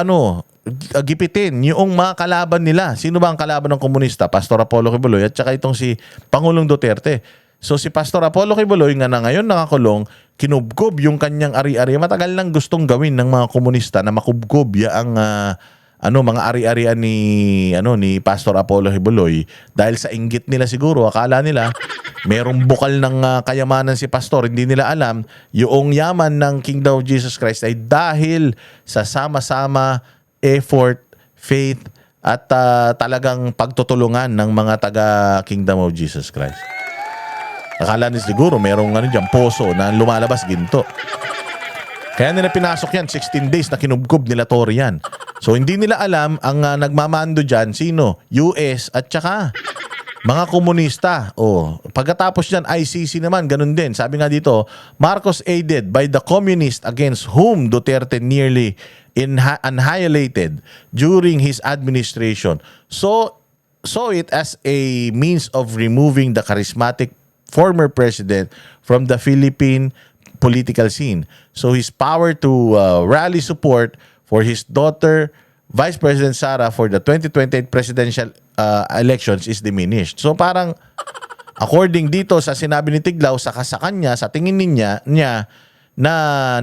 gipitin yung mga kalaban nila. Sino ba ang kalaban ng komunista? Pastor Apollo Kibuloy at saka itong si Pangulong Duterte. So si Pastor Apollo Kibuloy nga na ngayon nakakulong, kinubkob yung kanyang ari-ari. Matagal nang gustong gawin ng mga komunista na makubkob ang mga ari-arian ni Pastor Apollo Kibuloy dahil sa inggit nila siguro. Akala nila merong bukal ng kayamanan si Pastor. Hindi nila alam yung yaman ng Kingdom of Jesus Christ ay dahil sa sama-sama effort, faith at talagang pagtutulungan ng mga taga Kingdom of Jesus Christ. Akala nila siguro merong poso na lumalabas ginto. Kaya nila pinasok yan, 16 days na kinubkob nila Tory yan. So hindi nila alam ang nagmamando dyan, sino? US at saka mga komunista. Pagkatapos dyan, ICC naman, ganun din. Sabi nga dito, Marcos aided by the communist against whom Duterte nearly annihilated during his administration. So it as a means of removing the charismatic former president from the Philippine political scene. So his power to rally support for his daughter, Vice President Sara, for the 2028 presidential elections is diminished. So parang according dito sa sinabi ni Tiglao, sa kanya, sa tingin niya na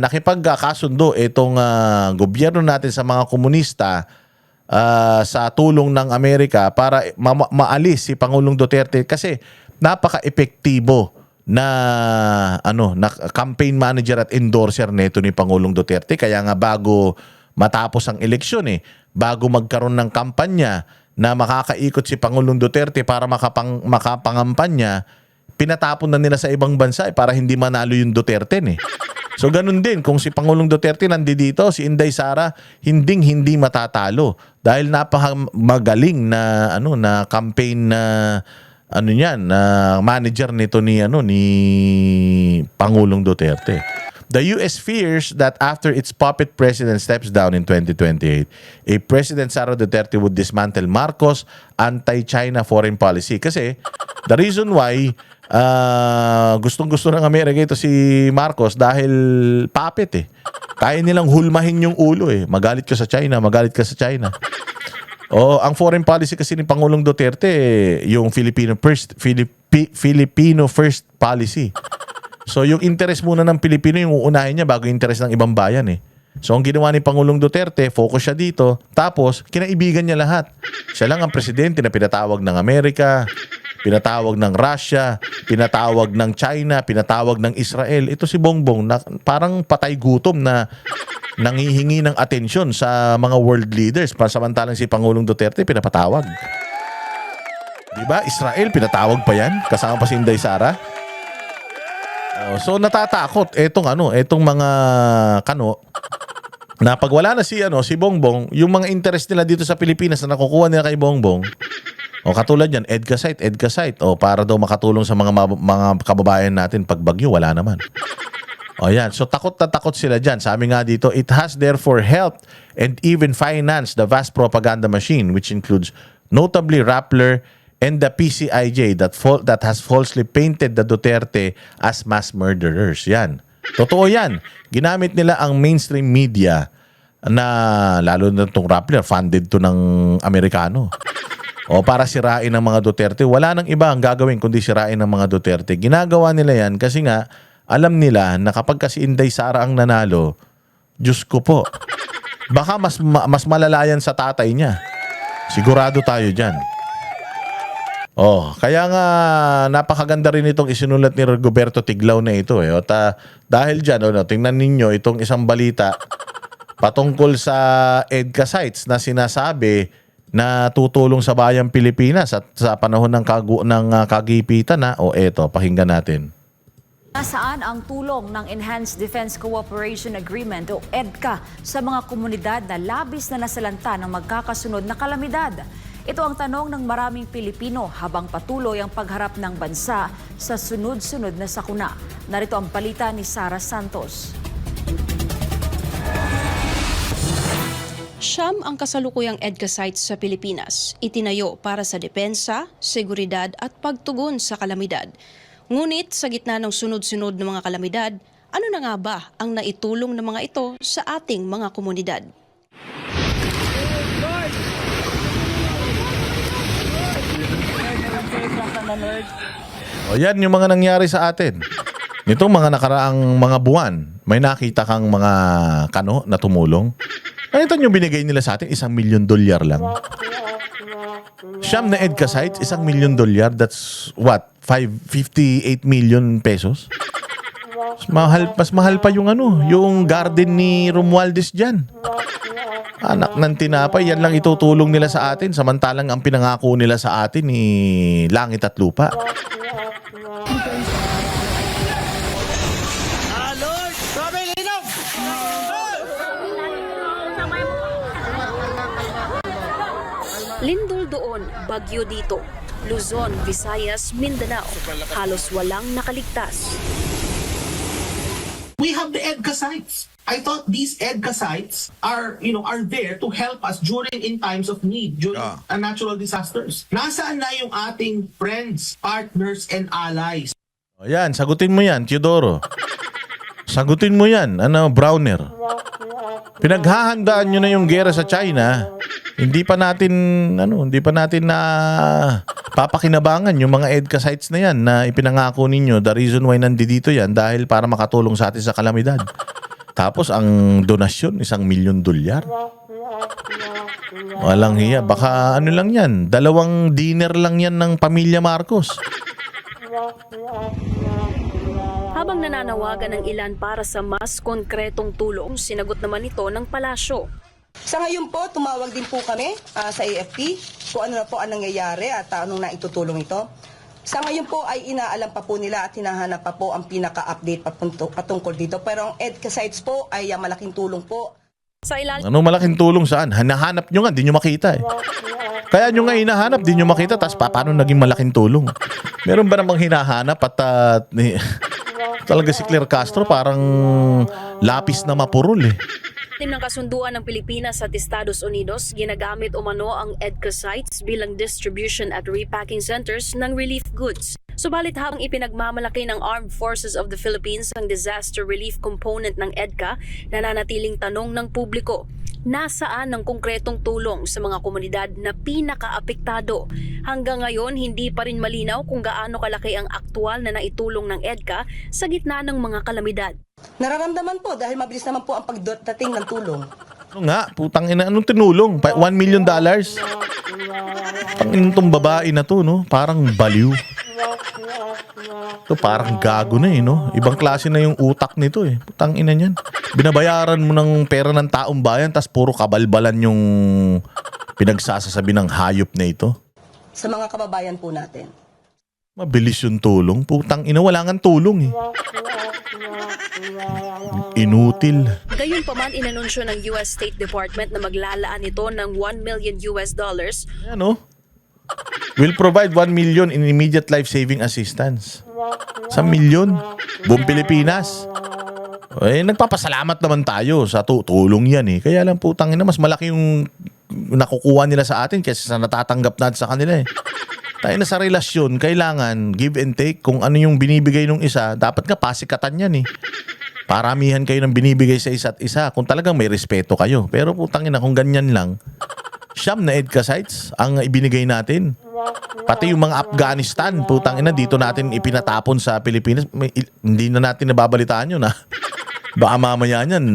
nakipagkasundo itong gobyerno natin sa mga komunista sa tulong ng Amerika para maalis si Pangulong Duterte kasi napaka-epektibo na campaign manager at endorser nito ni Pangulong Duterte. Kaya nga bago matapos ang eleksyon bago magkaroon ng kampanya na makakaikot si Pangulong Duterte para makapangampanya, pinatapon na nila sa ibang bansa para hindi manalo yung Duterte So ganun din kung si Pangulong Duterte nandito, si Inday Sara hindi matatalo dahil napakamagaling na na campaign na na manager nito ni Pangulong Duterte. The US fears that after its puppet president steps down in 2028, a President Sara Duterte would dismantle Marcos' anti-China foreign policy. Kasi the reason why gustong-gusto ng Amerika ito si Marcos dahil puppet Kaya nilang hulmahin yung ulo Magalit ka sa China, magalit ka sa China. Ang foreign policy kasi ni Pangulong Duterte, yung Filipino first policy. So yung interest muna ng Pilipino yung uunahin niya bago yung interest ng ibang bayan So ang ginawa ni Pangulong Duterte, focus siya dito, tapos kinaibigan niya lahat. Siya lang ang presidente na pinatawag ng Amerika, pinatawag ng Russia, pinatawag ng China, pinatawag ng Israel. Ito si Bongbong na parang patay gutom na nanghihingi ng atensyon sa mga world leaders. Samantalang si Pangulong Duterte pinapatawag. Diba? Israel, pinatawag pa yan. Kasama pa si Inday Sara. So natatakot etong mga na pag wala na si Bongbong, yung mga interest nila dito sa Pilipinas na nakukuha nila kay Bongbong. Katulad yan, EDCA site. Para daw makatulong sa mga kababayan natin pag bagyo, wala naman. Yan. So takot na takot sila dyan. Sabi nga dito, it has therefore helped and even financed the vast propaganda machine which includes notably Rappler and the PCIJ that has falsely painted the Duterte as mass murderers. Yan. Totoo yan. Ginamit nila ang mainstream media na lalo na itong Rappler, funded to ng Amerikano. O para sirain ang mga Duterte. Wala nang iba ang gagawin kundi sirain ang mga Duterte. Ginagawa nila yan kasi nga alam nila na kapag kasi Inday Sara ang nanalo, Diyos ko po, baka mas malala yan sa tatay niya. Sigurado tayo dyan. Kaya nga napakaganda rin itong isinulat ni Roberto Tiglao na ito. Dahil dyan, tingnan ninyo itong isang balita patungkol sa EDCA sites na sinasabi na tutulong sa bayang Pilipinas at sa panahon ng kagipitan na. Eto, pakinggan natin. Nasaan ang tulong ng Enhanced Defense Cooperation Agreement o EDCA sa mga komunidad na labis na nasalanta ng magkakasunod na kalamidad? Ito ang tanong ng maraming Pilipino habang patuloy ang pagharap ng bansa sa sunod-sunod na sakuna. Narito ang balita ni Sara Santos. Siyam ang kasalukuyang EDCA sites sa Pilipinas, itinayo para sa depensa, seguridad at pagtugon sa kalamidad. Ngunit sa gitna ng sunod-sunod na mga kalamidad, ano na nga ba ang naitulong ng mga ito sa ating mga komunidad? Yan yung mga nangyari sa atin. Nitong mga nakaraang mga buwan, may nakita kang mga kano na tumulong. Ito yung binigay nila sa atin, $1 million lang. Siyam na EDCA sites, $1 million. That's what? 58 million pesos? Mas mahal pa yung yung garden ni Romualdez dyan. Anak ng tinapay, yan lang itutulong nila sa atin. Samantalang ang pinangako nila sa atin ni langit at lupa. Lindol doon, bagyo dito. Luzon, Visayas, Mindanao. Halos walang nakaligtas. We have the EDCA sites. I thought these EDCA sites are there to help us in times of need, during natural disasters. Nasaan na yung ating friends, partners, and allies? Yan, sagutin mo yan, Teodoro. Sagutin mo yan, Browner. Pinaghahandaan nyo na yung gera sa China. Hindi pa natin na papakinabangan yung mga EDCA sites na yan na ipinangako ninyo. The reason why nandito yan dahil para makatulong sa atin sa kalamidad. Tapos ang donasyon, $1 million. Walang hiya. Baka lang yan, 2 dinner lang yan ng pamilya Marcos. Habang nananawagan ng ilan para sa mas konkretong tulong, sinagot naman ito ng palasyo. Sa ngayon po, tumawag din po kami sa AFP kung ano na po ang nangyayari at anong naitutulong ito. Sa ngayon po ay inaalam pa po nila at hinahanap pa po ang pinaka-update patungkol dito. Pero ang EDCA sites po ay malaking tulong po. Sa ilalim Malaking tulong saan? Hinahanap nyo nga, di nyo makita eh. Kaya nyo nga hinahanap, di nyo makita, tapos paano naging malaking tulong? Meron ba namang hinahanap at talaga si Claire Castro parang lapis na mapurol eh. ng kasunduan ng Pilipinas at Estados Unidos, ginagamit umano ang EDCA sites bilang distribution at repacking centers ng relief goods. Subalit habang ipinagmamalaki ng Armed Forces of the Philippines ang disaster relief component ng EDCA, nananatiling tanong ng publiko, nasaan ang konkretong tulong sa mga komunidad na pinakaapektado? Hanggang ngayon, hindi pa rin malinaw kung gaano kalaki ang aktual na naitulong ng EDCA sa gitna ng mga kalamidad. Nararamdaman po dahil mabilis naman po ang pagdating ng tulong. Ano nga, putang ina, anong tinulong? $1 million? Putang tong babae na to, no? Parang baliw. Ito parang gago na eh, no? Ibang klase na yung utak nito eh. Putang ina niyan. Binabayaran mo ng pera ng taong bayan tas puro kabalbalan yung pinagsasasabi ng hayop na ito. Sa mga kababayan po natin. Mabilis yung tulong. Putang ina, wala nga tulong eh. Inutil. Gayunpaman, inanunsyo ng US State Department na maglalaan ito ng $1 million. Ano? Will provide 1 million in immediate life-saving assistance. Sa milyon? Buong Pilipinas. Eh, nagpapasalamat naman tayo sa tulong yan eh. Kaya lang putang ina, mas malaki yung nakukuha nila sa atin kaysa sa natatanggap natin sa kanila eh. Tayo na sa relasyon, kailangan give and take. Kung ano yung binibigay ng isa, dapat nga pasikatan yan eh. Paramihan kayo ng binibigay sa isa't isa kung talagang may respeto kayo. Pero putang ina, kung ganyan lang, siyam na EDCA sites ang ibinigay natin. Pati yung mga Afghanistan, putang ina, dito natin ipinatapon sa Pilipinas. Hindi na natin nababalitaan yun ha. Baka mamaya niyan,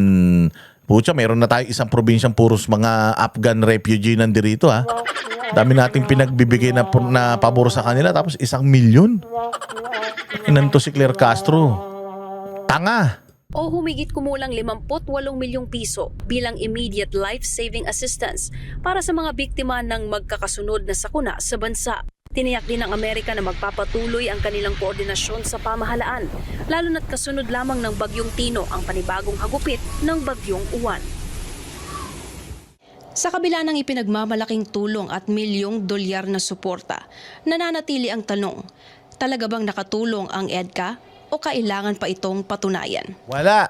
pucha, meron na tayo isang probinsyang puros mga Afghan refugee nandirito ha. Dami nating pinagbibigay na pabor sa kanila tapos 1 milyon. Inanto si Claire Castro. Tanga. O humigit kumulang 58 milyong piso bilang immediate life-saving assistance para sa mga biktima ng magkakasunod na sakuna sa bansa. Tiniyak din ng Amerika na magpapatuloy ang kanilang koordinasyon sa pamahalaan, lalo na't kasunod lamang ng Bagyong Tino ang panibagong hagupit ng Bagyong Uwan. Sa kabila ng ipinagmamalaking tulong at milyong dolyar na suporta, nananatili ang tanong, talaga bang nakatulong ang EDCA o kailangan pa itong patunayan? Wala.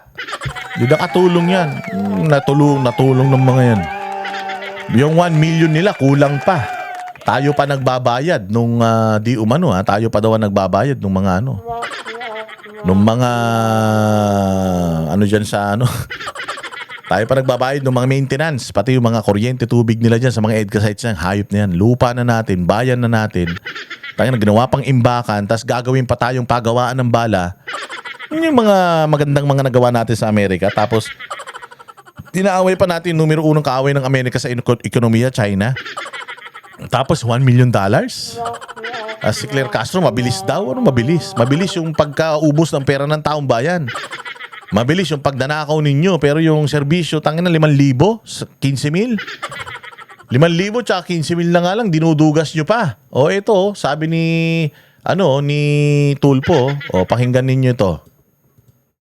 Di nakatulong yan. Natulong ng mga yan. Yung 1 million nila kulang pa. Tayo pa nagbabayad nung di umano ha. Tayo pa daw ang nagbabayad nung mga ano. Nung mga ano dyan sa ano. Tayo pa nagbabayad ng mga maintenance. Pati yung mga kuryente, tubig nila dyan sa mga EDCA sites na hayop na yan. Lupa na natin, bayan na natin. Tayo na ginawa pang imbakan, tas gagawin pa tayong pagawaan ng bala. Yun yung mga magandang mga nagawa natin sa Amerika. Tapos, dinaaway pa natin numero 1 kaaway ng Amerika sa ekonomiya, China. Tapos, $1 million. Si Claire Castro, mabilis daw. Ano mabilis? Mabilis yung pagkaubos ng pera ng taong bayan. Mabilis yung pagdanakaw ninyo. Pero yung serbisyo, tangin na 5,000, 15,000. 5,000 tsaka 15,000 na nga lang, dinudugas nyo pa. O ito, sabi ni Tulfo, pakinggan ninyo ito.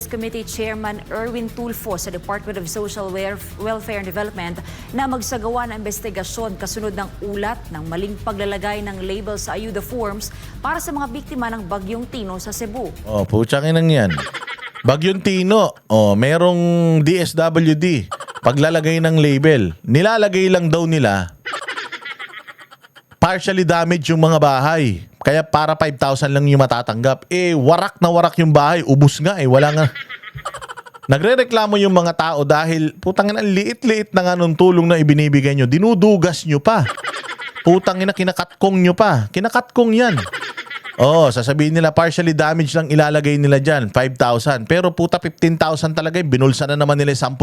Committee Chairman Erwin Tulfo sa Department of Social Welfare and Development na magsagawa ng investigasyon kasunod ng ulat ng maling paglalagay ng label sa ayuda forms para sa mga biktima ng Bagyong Tino sa Cebu. Putsangin lang yan. Bagyong Tino, merong DSWD. Paglalagay ng label, nilalagay lang daw nila partially damaged yung mga bahay. Kaya para 5,000 lang yung matatanggap. Warak na warak yung bahay. Ubus nga wala nga. Nagrereklamo yung mga tao dahil putangin ang liit-liit na nga nung tulong na ibinibigay nyo. Dinudugas nyo pa. Putangin na kinakatkong nyo pa. Kinakatkong yan. Sasabihin nila partially damaged lang ilalagay nila dyan. 5,000. Pero puta 15,000 talaga. Binulsa na naman nila 10,000.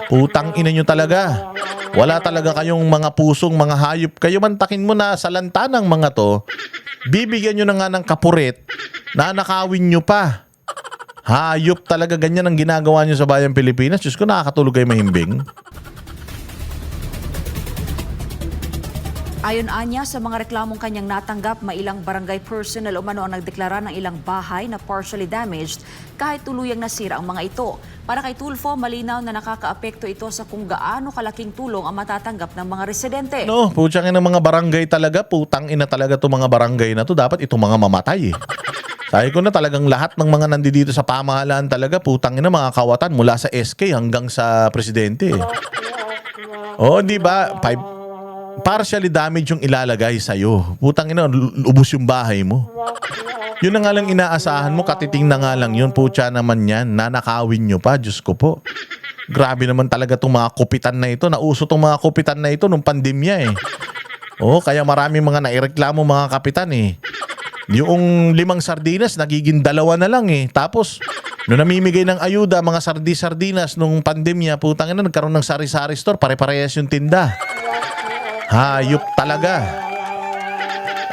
Putang ina nyo talaga. Wala talaga kayong mga pusong mga hayop. Kayo mantakin mo na sa lanta ng mga to, bibigyan nyo na nga ng kapurit, nanakawin nyo pa. Hayop talaga, ganyan ang ginagawa nyo sa bayang Pilipinas. Diyos ko, nakakatulog kayo mahimbing. Ayon anya sa mga reklamong kanyang natanggap, mailang barangay personnel umano ang nagdeklara ng ilang bahay na partially damaged kahit tuluyang nasira ang mga ito. Para kay Tulfo, malinaw na nakakaapekto ito sa kung gaano kalaking tulong ang matatanggap ng mga residente. Putsang ina mga barangay talaga, putang ina talaga itong mga barangay na to. Dapat itong mga mamatay Sabi ko na talagang lahat ng mga nandito sa pamahalaan talaga, putang ina mga kawatan mula sa SK hanggang sa presidente. Di ba? Partially damage yung ilalagay sa'yo. Putang ina, ubos yung bahay mo. Yun na nga lang inaasahan mo, katiting na nga lang yun. Putya naman yan, nanakawin nyo pa. Diyos ko po. Grabe naman talaga itong mga kupitan na ito. Nauso itong mga kupitan na ito nung pandemya kaya marami mga naireklamo mga kapitan Yung 5 sardinas, nagiging 2 na lang Tapos, nung namimigay ng ayuda, mga sardinas nung pandemya, putang ina, nagkaroon ng sari-sari store, pare-parehas yung tinda. Hayop talaga.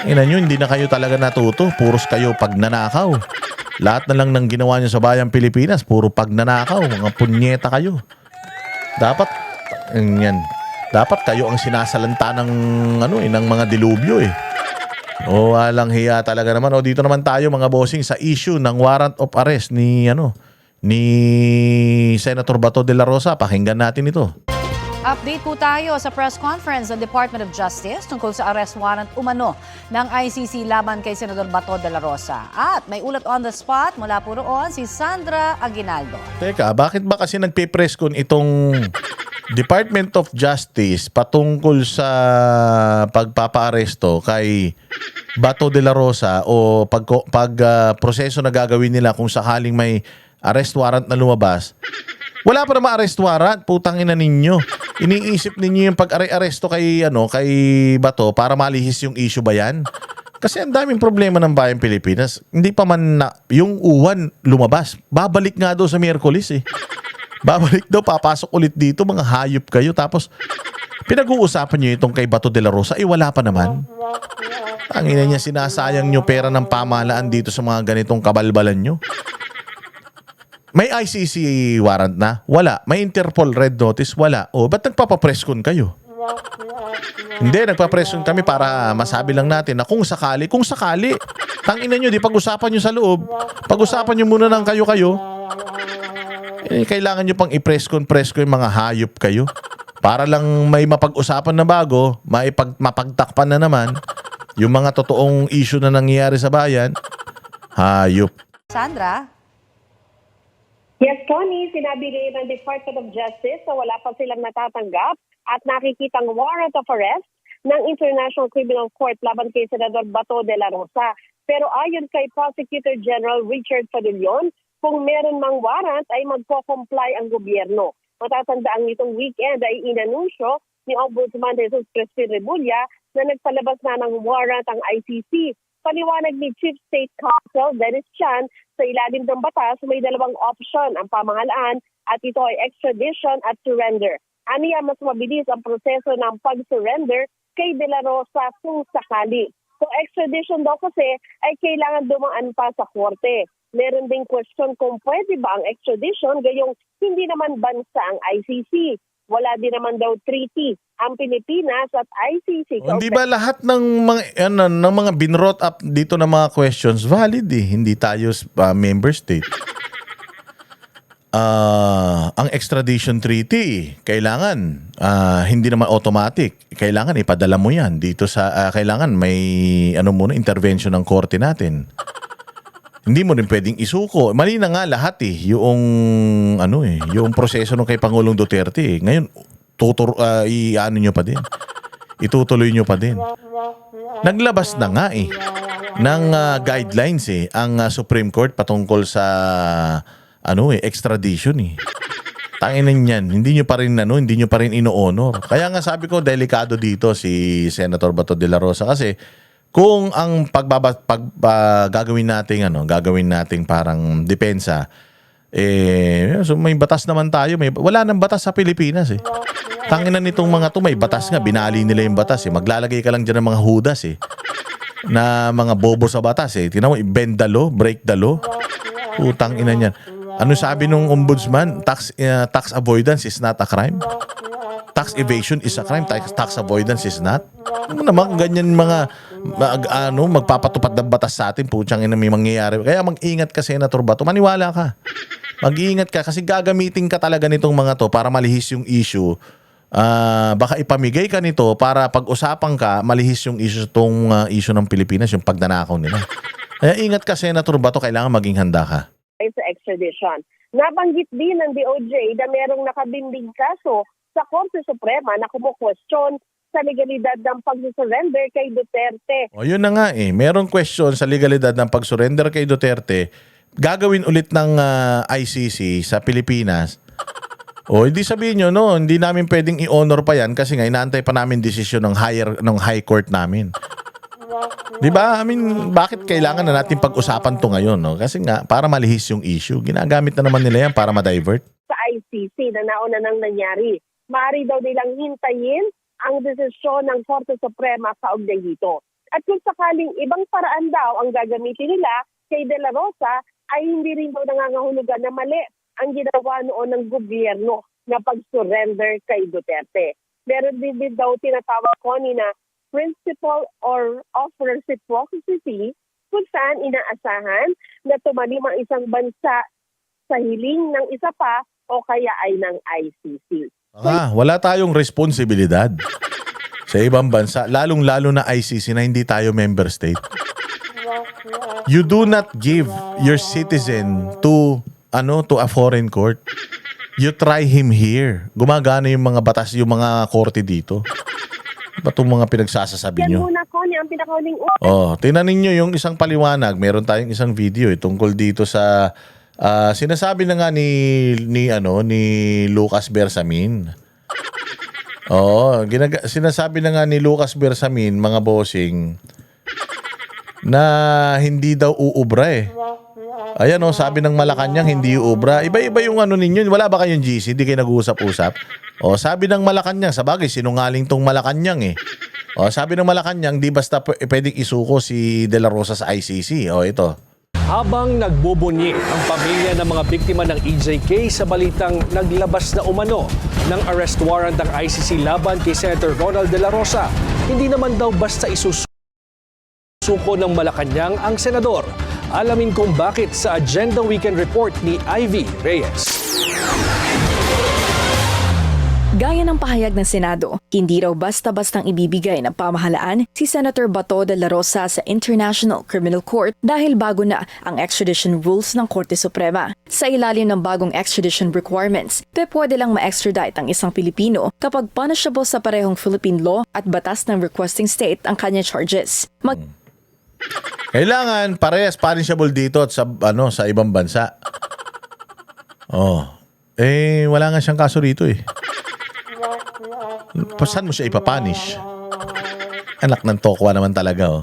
Ina nyo, hindi na kayo talaga natuto. Puros kayo pagnanakaw. Lahat na lang ng ginawa nyo sa bayang Pilipinas, puro pagnanakaw. Mga punyeta kayo. Dapat kayo ang sinasalanta ng ng mga dilubyo walang hiya talaga naman. Dito naman tayo mga bossing sa issue ng warrant of arrest ni Senator Bato de la Rosa. Pakinggan natin ito. Update po tayo sa press conference ng Department of Justice tungkol sa arrest warrant umano ng ICC laban kay Senador Bato de la Rosa. At may ulat on the spot mula po roon si Sandra Aguinaldo. Teka, bakit ba kasi nagpe-press con itong Department of Justice patungkol sa pagpapaaresto kay Bato de la Rosa o proseso na gagawin nila kung sakaling may arrest warrant na lumabas. Wala pa naman arrest warrant, putang ina ninyo. Iniisip ninyo yung pag-aresto kay kay Bato para malihis yung issue ba yan? Kasi ang daming problema ng bayang Pilipinas. Hindi pa man na yung uwan lumabas. Babalik nga daw sa Miyerkules eh. Babalik daw, papasok ulit dito, mga hayop kayo. Tapos, pinag-uusapan nyo itong kay Bato de la Rosa, wala pa naman. Ang ina niya, sinasayang nyo pera ng pamahalaan dito sa mga ganitong kabalbalan nyo. May ICC warrant na? Wala. May Interpol Red Notice? Wala. O, ba't nagpapapreskon kayo? Hindi, nagpapreskon kami para masabi lang natin na kung sakali. Tangina nyo, di pag-usapan nyo sa loob. Pag-usapan nyo muna ng kayo-kayo. Kailangan nyo pang i-preskon yung mga hayop kayo. Para lang may mapag-usapan na bago, mapagtakpan na naman yung mga totoong issue na nangyayari sa bayan. Hayop. Sandra? Yes, Connie, sinabi rin ng Department of Justice na wala pa silang natatanggap at nakikitang warrant of arrest ng International Criminal Court laban kay Senador Bato de la Rosa. Pero ayon kay Prosecutor General Richard Fadillon, kung meron mang warrant ay magko-comply ang gobyerno. Matatandaan nitong weekend ay inanunsyo ni Ombudsman Jesus Crispin Remulla na nagpalabas na ng warrant ang ICC. Paliwanag ni Chief State Counsel Dennis Chan, sa ilalim ng batas may dalawang option ang pamahalaan at ito ay extradition at surrender. Aniya mas mabilis ang proseso ng pag-surrender kay De La Rosa kung sakali. So extradition daw kasi ay kailangan dumaan pa sa korte. Meron ding question kung pwede ba ang extradition gayong hindi naman bansa ang ICC. Wala din naman daw treaty ang Pilipinas at ICC. Hindi ba lahat ng mga binrot up dito na mga questions valid eh? Hindi tayo member state. Ang extradition treaty, kailangan hindi naman automatic. Kailangan ipadala mo yan dito sa kailangan may intervention ng korte natin. Hindi mo rin pwedeng isuko. Mali na nga lahat eh. Yung proseso ng kay Pangulong Duterte eh. Ngayon, nyo pa din. Itutuloy nyo pa din. Naglabas na nga eh ng guidelines eh ang Supreme Court patungkol sa extradition eh. Tanginan yan. Hindi nyo pa rin ino-honor. Kaya nga sabi ko, delikado dito si Senator Bato de la Rosa kasi kung ang gagawin nating parang depensa, so may batas naman tayo. Wala nang batas sa Pilipinas eh. Tanginan nitong mga to, may batas nga. Binali nila yung batas eh. Maglalagay ka lang dyan ng mga hudas eh. Na mga bobo sa batas eh. Tingnan mo, bend the law, break the law. Utang ina niyan. Ano sabi nung ombudsman? Tax avoidance is not a crime. Tax evasion is a crime. Tax avoidance is not. Ano naman ganyan mga magpapatupad ng batas sa atin, putyang ina may mangyayari. Kaya mag-ingat ka, Senator Bato. Maniwala ka. Mag-ingat ka kasi gagamitin ka talaga nitong mga to para malihis yung issue. Baka ipamigay ka nito para pag-usapan ka, malihis yung issue issue ng Pilipinas, yung pagnanakaw nila. Kaya ingat ka, Senator Bato. Kailangan maging handa ka. Sa extradition. Nabanggit din ng DOJ na merong nakabimbing kaso sa Korte Suprema na kumu-question sa legalidad ng pag-surrender kay Duterte. O yun na nga eh. Merong question sa legalidad ng pag-surrender kay Duterte. Gagawin ulit ng ICC sa Pilipinas. O hindi sabihin nyo, hindi namin pwedeng i-honor pa yan kasi nga inaantay pa namin desisyon ng high court namin. Di ba? Bakit kailangan na natin pag-usapan to ngayon? No? Kasi nga, para malihis yung issue. Ginagamit na naman nila yan para ma-divert. Sa ICC na nauna nang nangyari, maaari daw nilang hintayin ang desisyon ng Korte Suprema kaugnay dito. At kung sakaling ibang paraan daw ang gagamitin nila kay De La Rosa, ay hindi rin daw nangangahulugan na mali ang ginawa noon ng gobyerno na pag-surrender kay Duterte. Meron din daw tinatawag ko na principle or of reciprocity kung saan inaasahan na tumanim ang isang bansa sa hiling ng isa pa o kaya ay ng ICC. Wala tayong responsibilidad sa ibang bansa, lalong-lalo na ICC na hindi tayo member state. You do not give your citizen to a foreign court. you try him here. Gumagana yung mga batas, yung mga korte dito. Ba itong mga pinagsasasabi Yan nyo? muna, Connie, ang pinakauling Tingnan ninyo yung isang paliwanag. Meron tayong isang video tungkol dito sa sinasabi na nga ni Lucas Bersamin. Sinasabi na nga ni Lucas Bersamin, mga bossing, na hindi daw uubra eh. Ayan sabi ng Malacanang hindi uubra. Iba-iba yung ninyo. Wala ba kayong GC? Hindi kayo nag-uusap-usap? Sabi ng Malacanang, sabagay sinungaling tong Malacanang eh. Sabi ng Malacanang, di basta pwedeng isuko si De La Rosa sa ICC. Ito. Habang nagbubunyi ang pamilya ng mga biktima ng EJK sa balitang naglabas na umano ng arrest warrant ng ICC laban kay Senator Ronald De La Rosa, hindi naman daw basta isusuko ng Malacanang ang senador. Alamin kung bakit sa Agenda Weekend Report ni Ivy Reyes. Gaya ng pahayag ng Senado, hindi raw basta-bastang ibibigay ng pamahalaan si Senator Bato de la Rosa sa International Criminal Court dahil bago na ang extradition rules ng Korte Suprema. Sa ilalim ng bagong extradition requirements, pwede lang ma-extradite ang isang Pilipino kapag punishable sa parehong Philippine law at batas ng requesting state ang kanya charges. Kailangan parehas punishable dito at sa ibang bansa. Wala nga siyang kaso rito eh. Saan mo siya ipapanish? Anak ng tokwa naman talaga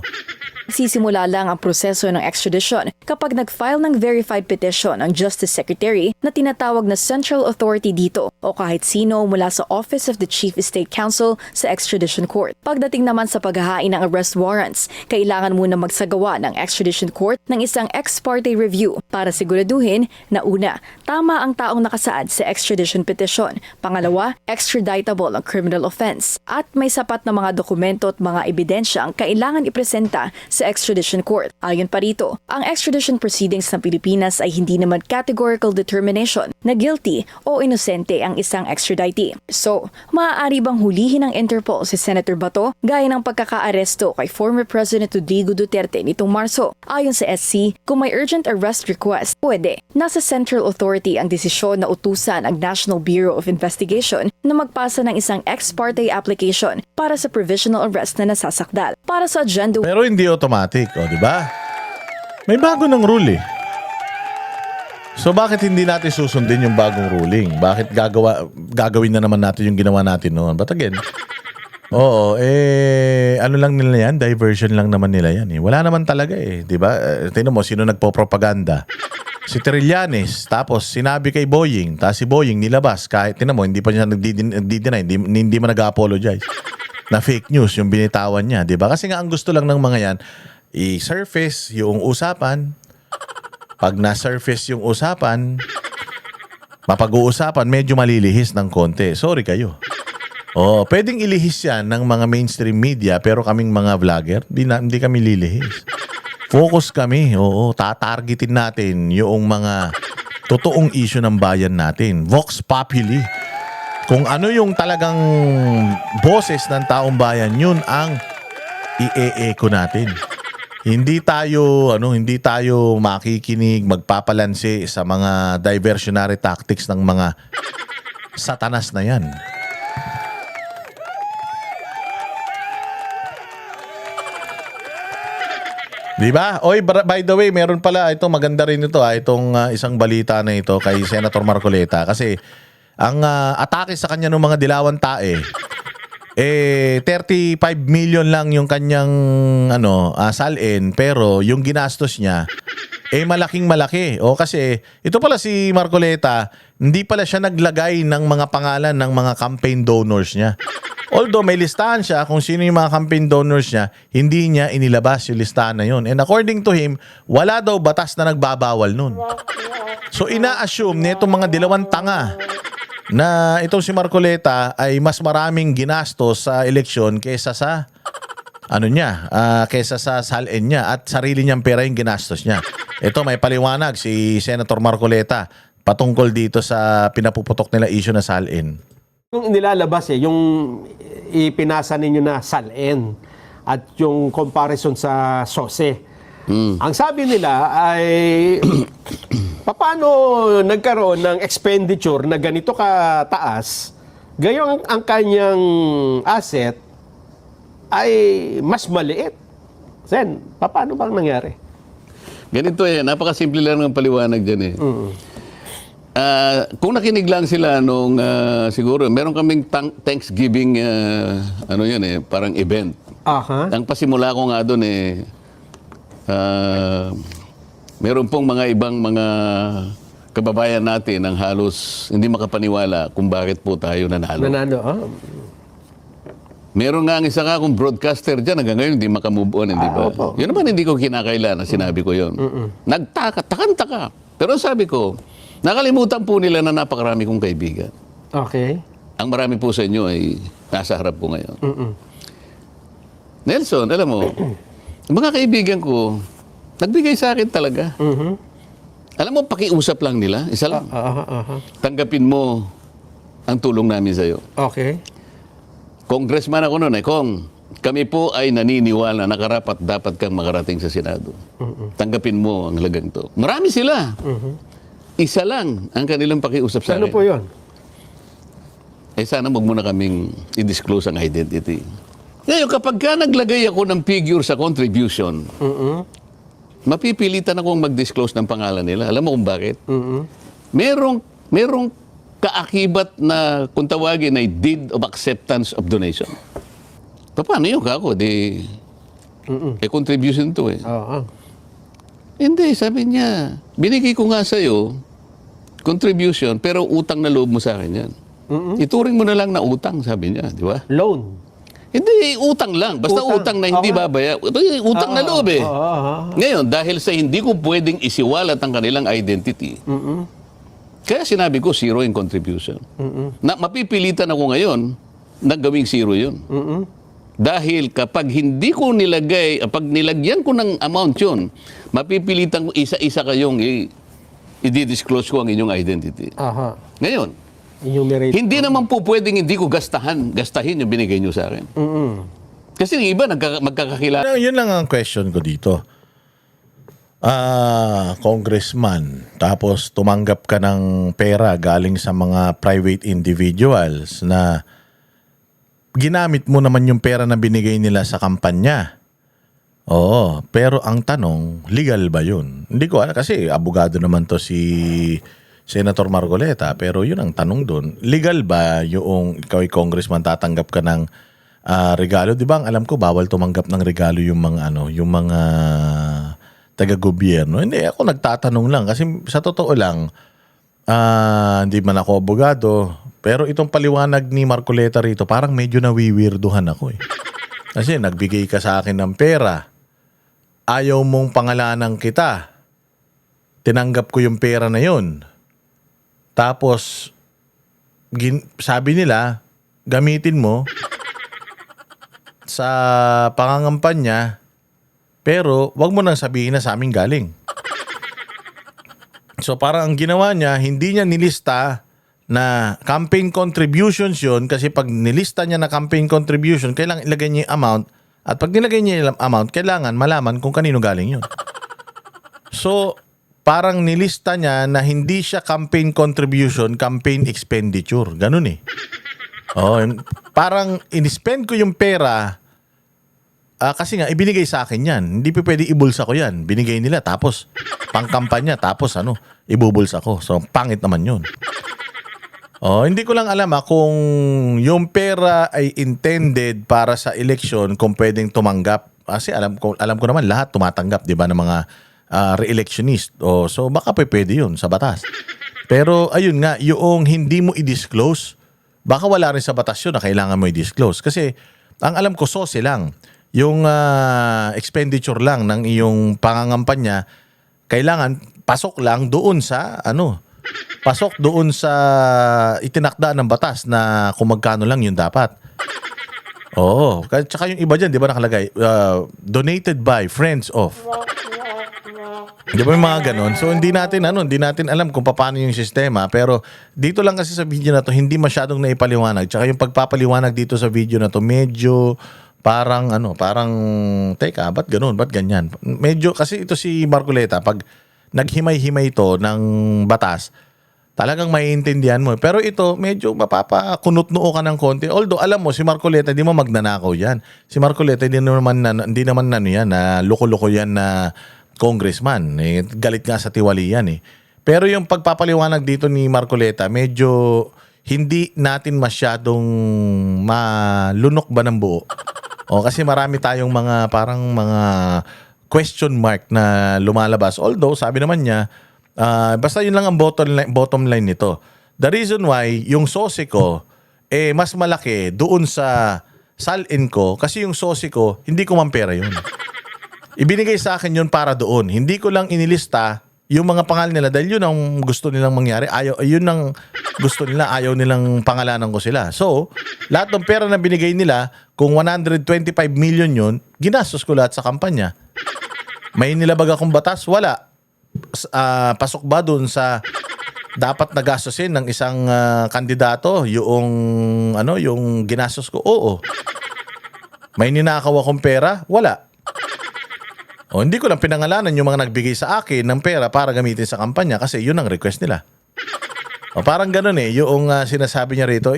Sisimula lang ang proseso ng extradition kapag nag-file ng verified petition ang Justice Secretary na tinatawag na Central Authority dito o kahit sino mula sa Office of the Chief State Counsel sa Extradition Court. Pagdating naman sa paghahain ng arrest warrants, kailangan muna magsagawa ng Extradition Court ng isang ex parte review para siguraduhin na una, tama ang taong nakasaad sa extradition petition. Pangalawa, extraditable ang criminal offense at may sapat na mga dokumento at mga ebidensya ang kailangan ipresenta sa extradition court. Ayon pa rito, ang extradition proceedings ng Pilipinas ay hindi naman categorical determination na guilty o inosente ang isang extraditee. So, maaari bang hulihin ng Interpol si Senator Bato gaya ng pagkakaaresto kay former President Rodrigo Duterte nitong Marso? Ayon sa SC, kung may urgent arrest request, pwede. Nasa Central Authority ang desisyon na utusan ang National Bureau of Investigation na magpasa ng isang ex parte application para sa provisional arrest na nasasakdal. Para sa agenda... Pero hindi automatic, di ba? May bago ng rule eh. So bakit hindi natin susundin yung bagong ruling? Bakit gagawin na naman natin yung ginawa natin noon? But again, ano lang nila yan? Diversion lang naman nila yan eh. Wala naman talaga eh, di ba? Tingnan mo, sino nagpo-propaganda? Si Trillanes, tapos sinabi kay Boying, tapos si Boying nilabas, kahit, tingnan mo, hindi pa niya nagdi-deny, hindi man nag-apologize. Na fake news yung binitawan niya, di ba? Kasi nga ang gusto lang ng mga yan, i-surface yung usapan. Pag na-surface yung usapan, mapag-uusapan, medyo malilihis ng konti. Sorry kayo. Pwedeng ilihis yan ng mga mainstream media, pero kaming mga vlogger, hindi kami lilihis. Focus kami, tatargetin natin yung mga totoong issue ng bayan natin. Vox Populi. Kung ano yung talagang boses ng taong bayan, yun ang i-e-echo natin. Hindi tayo makikinig, magpapalansi sa mga diversionary tactics ng mga satanas na yan. Diba? By the way, meron pala, ito maganda rin ito, itong isang balita na ito kay Senator Marcoleta kasi ang atake sa kanya ng mga dilawang tae, 35 million lang yung kanyang salin, pero yung ginastos niya, malaking malaki. Kasi ito pala si Marcoleta, hindi pala siya naglagay ng mga pangalan ng mga campaign donors niya. Although may listahan siya kung sino yung mga campaign donors niya, hindi niya inilabas yung listahan na yun. And according to him, wala daw batas na nagbabawal nun. So ina-assume nitong mga dilawang tanga na itong si Marcoleta ay mas maraming ginastos sa eleksyon kaysa sa kaysa sa salin niya at sarili niyang pera yung ginastos niya. Ito may paliwanag si Senator Marcoleta patungkol dito sa pinapuputok nila issue na salin. Yung nilalabas yung ipinasa ninyo na salin at yung comparison sa sose. Ang sabi nila ay paano nagkaroon ng expenditure na ganito kataas, gayong ang kanyang asset ay mas maliit? Sen, paano bang nangyari? Ganito napakasimple lang ng paliwanag dyan kung nakinig lang sila nung siguro, meron kaming Thanksgiving, parang event. Aha. Ang pasimula ko nga doon meron pong mga ibang mga kababayan natin ang halos hindi makapaniwala kung bakit po tayo nanalo. Meron nga ang isa ka kung broadcaster dyan, hanggang ngayon hindi makamove on, hindi ba? Yun naman hindi ko kinakailan na sinabi ko yun. Takantaka. Pero sabi ko, nakalimutan po nila na napakarami kong kaibigan. Okay. Ang marami po sa inyo ay nasa harap ko ngayon. Nelson, alam mo, mga kaibigan ko, nagbigay sa akin talaga. Alam mo, pakiusap lang nila, isa lang. Tanggapin mo ang tulong namin sa'yo. Okay. Congressman ako noon Kong, kami po ay naniniwala na karapat dapat kang makarating sa Senado. Tanggapin mo ang halagang to. Marami sila. Isa lang ang kanilang pakiusap sa akin. Ano po yun? Sana wag mo na kaming i-disclose ang identity. Ngayon, kapag ka naglagay ako ng figure sa contribution, mapipilitan akong mag-disclose ng pangalan nila. Alam mo kung bakit? Merong kaakibat na kung tawagin ay deed of acceptance of donation. Paano yun kako? Contribution to Hindi, sabi niya, binigay ko nga sa'yo contribution pero utang na loob mo sa akin yan. Ituring mo na lang na utang, sabi niya, di ba? Loan. Hindi, utang lang. Basta utang na hindi babaya. Utang na loob Ngayon, dahil sa hindi ko pwedeng isiwalat ang kanilang identity, kaya sinabi ko, zero in contribution. Na mapipilitan ako ngayon na gawing zero yun. Dahil kapag hindi ko nilagay, pag nilagyan ko ng amount yun, mapipilitan ko isa-isa kayong i-disclose ko ang inyong identity. Ngayon, hindi naman po pwedeng hindi ko gastahin yung binigay nyo sa akin. Kasi yung iba magkakakilala. Yun lang ang question ko dito. Congressman, tapos tumanggap ka ng pera galing sa mga private individuals na ginamit mo naman yung pera na binigay nila sa kampanya. Oo, pero ang tanong, legal ba yun? Hindi ko alam kasi abogado naman to si Senator Marcoleta, pero yun ang tanong doon. Legal ba yung ikaw ay congressman tatanggap ka ng regalo? Di ba ang alam ko bawal tumanggap ng regalo yung mga yung mga taga-gobyerno. Hindi, ako nagtatanong lang kasi sa totoo lang, hindi man ako abogado, pero itong paliwanag ni Marcoleta rito, parang medyo nawiwirduhan ako Kasi nagbigay ka sa akin ng pera, ayaw mong pangalanan kita, tinanggap ko yung pera na yun. Tapos, sabi nila, gamitin mo sa pangangampanya, pero wag mo nang sabihin na sa amin galing. So parang ang ginawa niya, hindi niya nilista na campaign contributions yun kasi pag nilista niya na campaign contribution, kailangan ilagay niya yung amount at pag nilagay niya yung amount, kailangan malaman kung kanino galing yun. So parang nilista niya na hindi siya campaign contribution, campaign expenditure. Ganun parang in-spend ko yung pera kasi nga, ibinigay sa akin yan. Hindi pa pwede ibulsa ko yan. Binigay nila, tapos pangkampanya, tapos ibubulsa ko. So, pangit naman yun. Hindi ko lang alam kung yung pera ay intended para sa election, kung pwedeng tumanggap. Kasi alam ko naman lahat tumatanggap, di ba, ng mga re-electionist. So, baka pwede yun sa batas. Pero, ayun nga, yung hindi mo i-disclose, baka wala rin sa batas yun na kailangan mo i-disclose. Kasi, ang alam ko, sose lang. Yung expenditure lang ng iyong pangangampanya, kailangan pasok lang doon sa pasok doon sa itinakda ng batas na kung magkano lang yun dapat. Oo, tsaka yung iba dyan, di ba nakalagay, donated by, friends of. Di ba yung mga ganon? So hindi natin alam kung paano yung sistema, pero dito lang kasi sa video na to, hindi masyadong naipaliwanag. Tsaka yung pagpapaliwanag dito sa video na to, medyo parang teka, ba't ganun? Ba't ganyan? Medyo, kasi ito si Marcoleta, pag naghimay-himay ito ng batas, talagang maiintindihan mo. Pero ito, medyo mapapakunot-noo ka ng konti. Although, alam mo, si Marcoleta, hindi mo magnanakaw yan. Si Marcoleta, hindi naman yan, na loko-loko yan na congressman. Galit nga sa tiwali yan eh. Pero yung pagpapaliwanag dito ni Marcoleta, medyo hindi natin masyadong malunok ba ng buo. Kasi marami tayong parang mga question mark na lumalabas. Although, sabi naman niya, basta yun lang ang bottom line nito. The reason why yung sosi ko mas malaki doon sa salin ko kasi yung sosi ko, hindi ko mampera yun. Ibinigay sa akin yun para doon. Hindi ko lang inilista yung mga pangalan nila dahil yun ang gusto nilang mangyari. Yun ang gusto nila. Ayaw nilang pangalanan ko sila. So, lahat ng pera na binigay nila, kung 125 million yun, ginastos ko lahat sa kampanya. May nilabag akong batas? Wala. Pasok ba dun sa dapat nagastusin ng isang kandidato yung ginastos ko? Oo. May ninakaw akong pera? Wala. Hindi ko lang pinangalanan yung mga nagbigay sa akin ng pera para gamitin sa kampanya kasi yun ang request nila. Parang ganun yung sinasabi niya rito.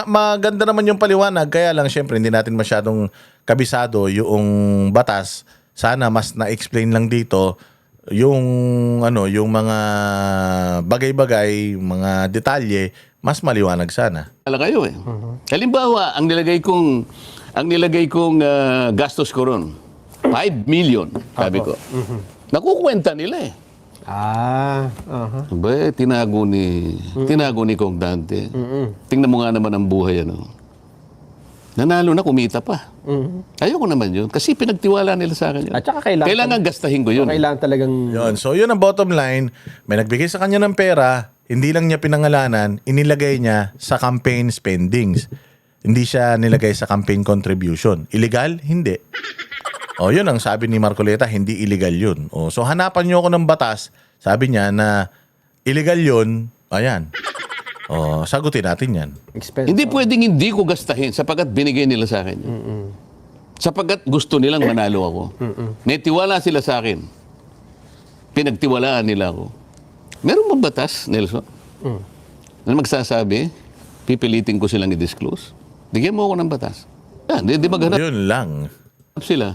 Maganda naman yung paliwanag, kaya lang syempre hindi natin masyadong kabisado yung batas. Sana mas na-explain lang dito yung mga bagay-bagay, mga detalye, mas maliwanag sana. Wala kayo eh. Halimbawa, ang nilagay kong gastos ko ron, 5 million, sabi ko. Nakukwenta nila eh. Tinago ni Kong Dante. Tingnan mo nga naman ang buhay, nanalo na, kumita pa. Ayoko naman yun. Kasi pinagtiwala nila sa akin yun. At saka kailangan gastahin ko yun. Kailangan talagang... Yun. So yun ang bottom line. May nagbigay sa kanya ng pera, hindi lang niya pinangalanan, inilagay niya sa campaign spendings. Hindi siya nilagay sa campaign contribution. Illegal? Hindi. Yun ang sabi ni Marcoleta, hindi illegal yun. So hanapan niyo ako ng batas, sabi niya na illegal yun, ayan. Sagutin natin yan. Hindi pwedeng hindi ko gastahin sapagkat binigay nila sa akin. Sapagkat gusto nilang manalo ako. May tiwala sila sa akin. Pinagtiwalaan nila ako. Meron bang batas, Nelson? Na magsasabi, pipilitin ko silang i-disclose? Bigyan mo ako ng batas. Di maghanap Yun lang. sila.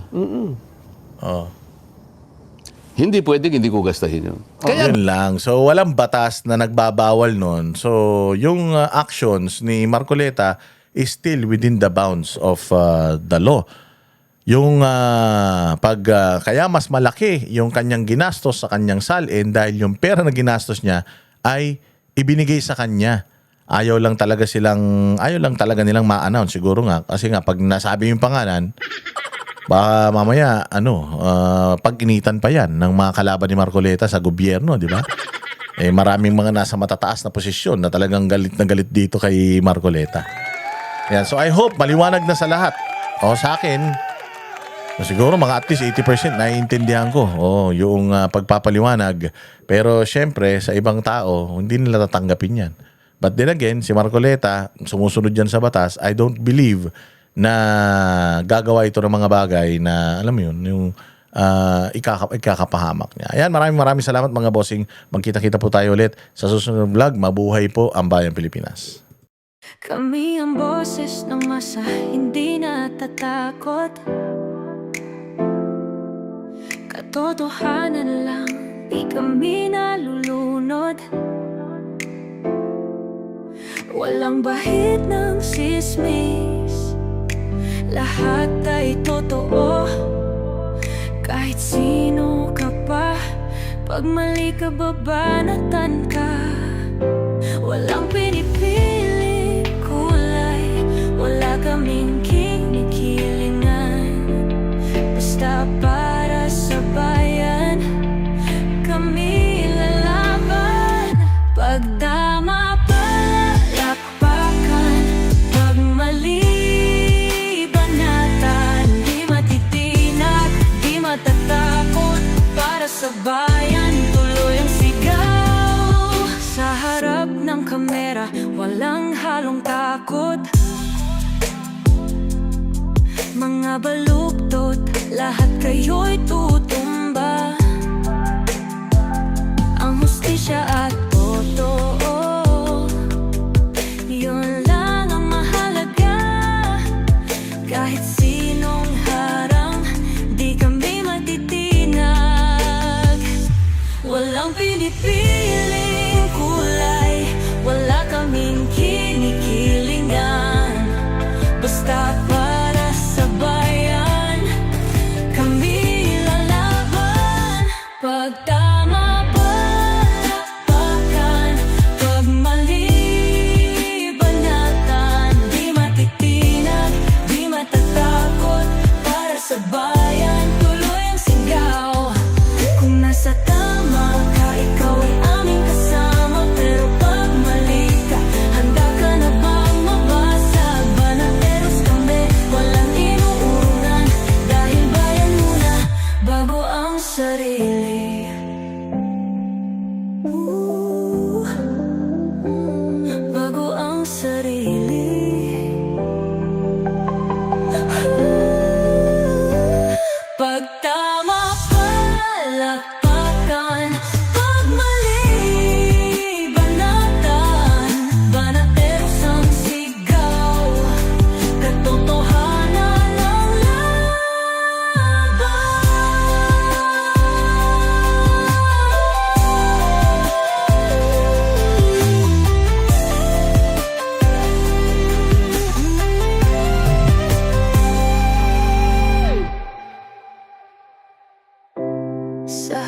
Hindi pwedeng hindi ko gastahin yun. Yun lang. So, walang batas na nagbabawal nun. So, yung actions ni Marcoleta is still within the bounds of the law. Yung kaya mas malaki yung kanyang ginastos sa kanyang salin dahil yung pera na ginastos niya ay ibinigay sa kanya. Ayaw lang talaga nilang ma-announce. Siguro nga. Kasi nga, pag nasabi yung pangalan, baka mamaya, pag-initan pa yan ng mga kalaban ni Marcoleta sa gobyerno, di ba? Maraming mga nasa matataas na posisyon na talagang galit na galit dito kay Marcoleta. Yan. So I hope maliwanag na sa lahat. Sa akin, siguro mga at least 80% naiintindihan ko yung pagpapaliwanag. Pero syempre, sa ibang tao, hindi nila tatanggapin yan. But then again, si Marcoleta, sumusunod dyan sa batas, I don't believe na gagawa ito ng mga bagay na, alam mo yun, yung ikakapahamak niya. Ayan, maraming salamat mga bossing. Magkita-kita po tayo ulit sa susunod vlog. Mabuhay po ang Bayang Pilipinas. Kami ang boses ng masa, hindi natatakot. Katotohanan lang, di kami nalulunod. Walang bahid ng sismis, lahat ay totoo. Kahit sino ka pa, pag mali ka babanatan ka. Walang pinipili kulay, wala kaming kinikilingan. Basta para sa bayan, kami lalaban. Pagdama palakpakan, pag mali banatan. Di matitinag, di matatakot, para sa bayan tuloy ang sigaw. Sa harap ng kamera, walang halong takot. Mga baluktot, lahat kayo'y tutumba. pinipiling kulay, wala kaming kinikilingan. Basta para sa bayan, kami lalaban. Pag tama palakpakan, pag mali banatan, di matitinag, di matatakot. Para sa bayan, tuloy ang sigaw. Kung nasa tama ka, ikaw ay aming kasama. Pero pag mali ka, handa ka na bang mabasag? Banateros kami, walang inuurungan. Dahil bayan muna, bago ang sarili. Bago ang sarili. Pag tama palakpakan, pag mali banatan, banateros ang sigaw, katotohanan ang laban. Sa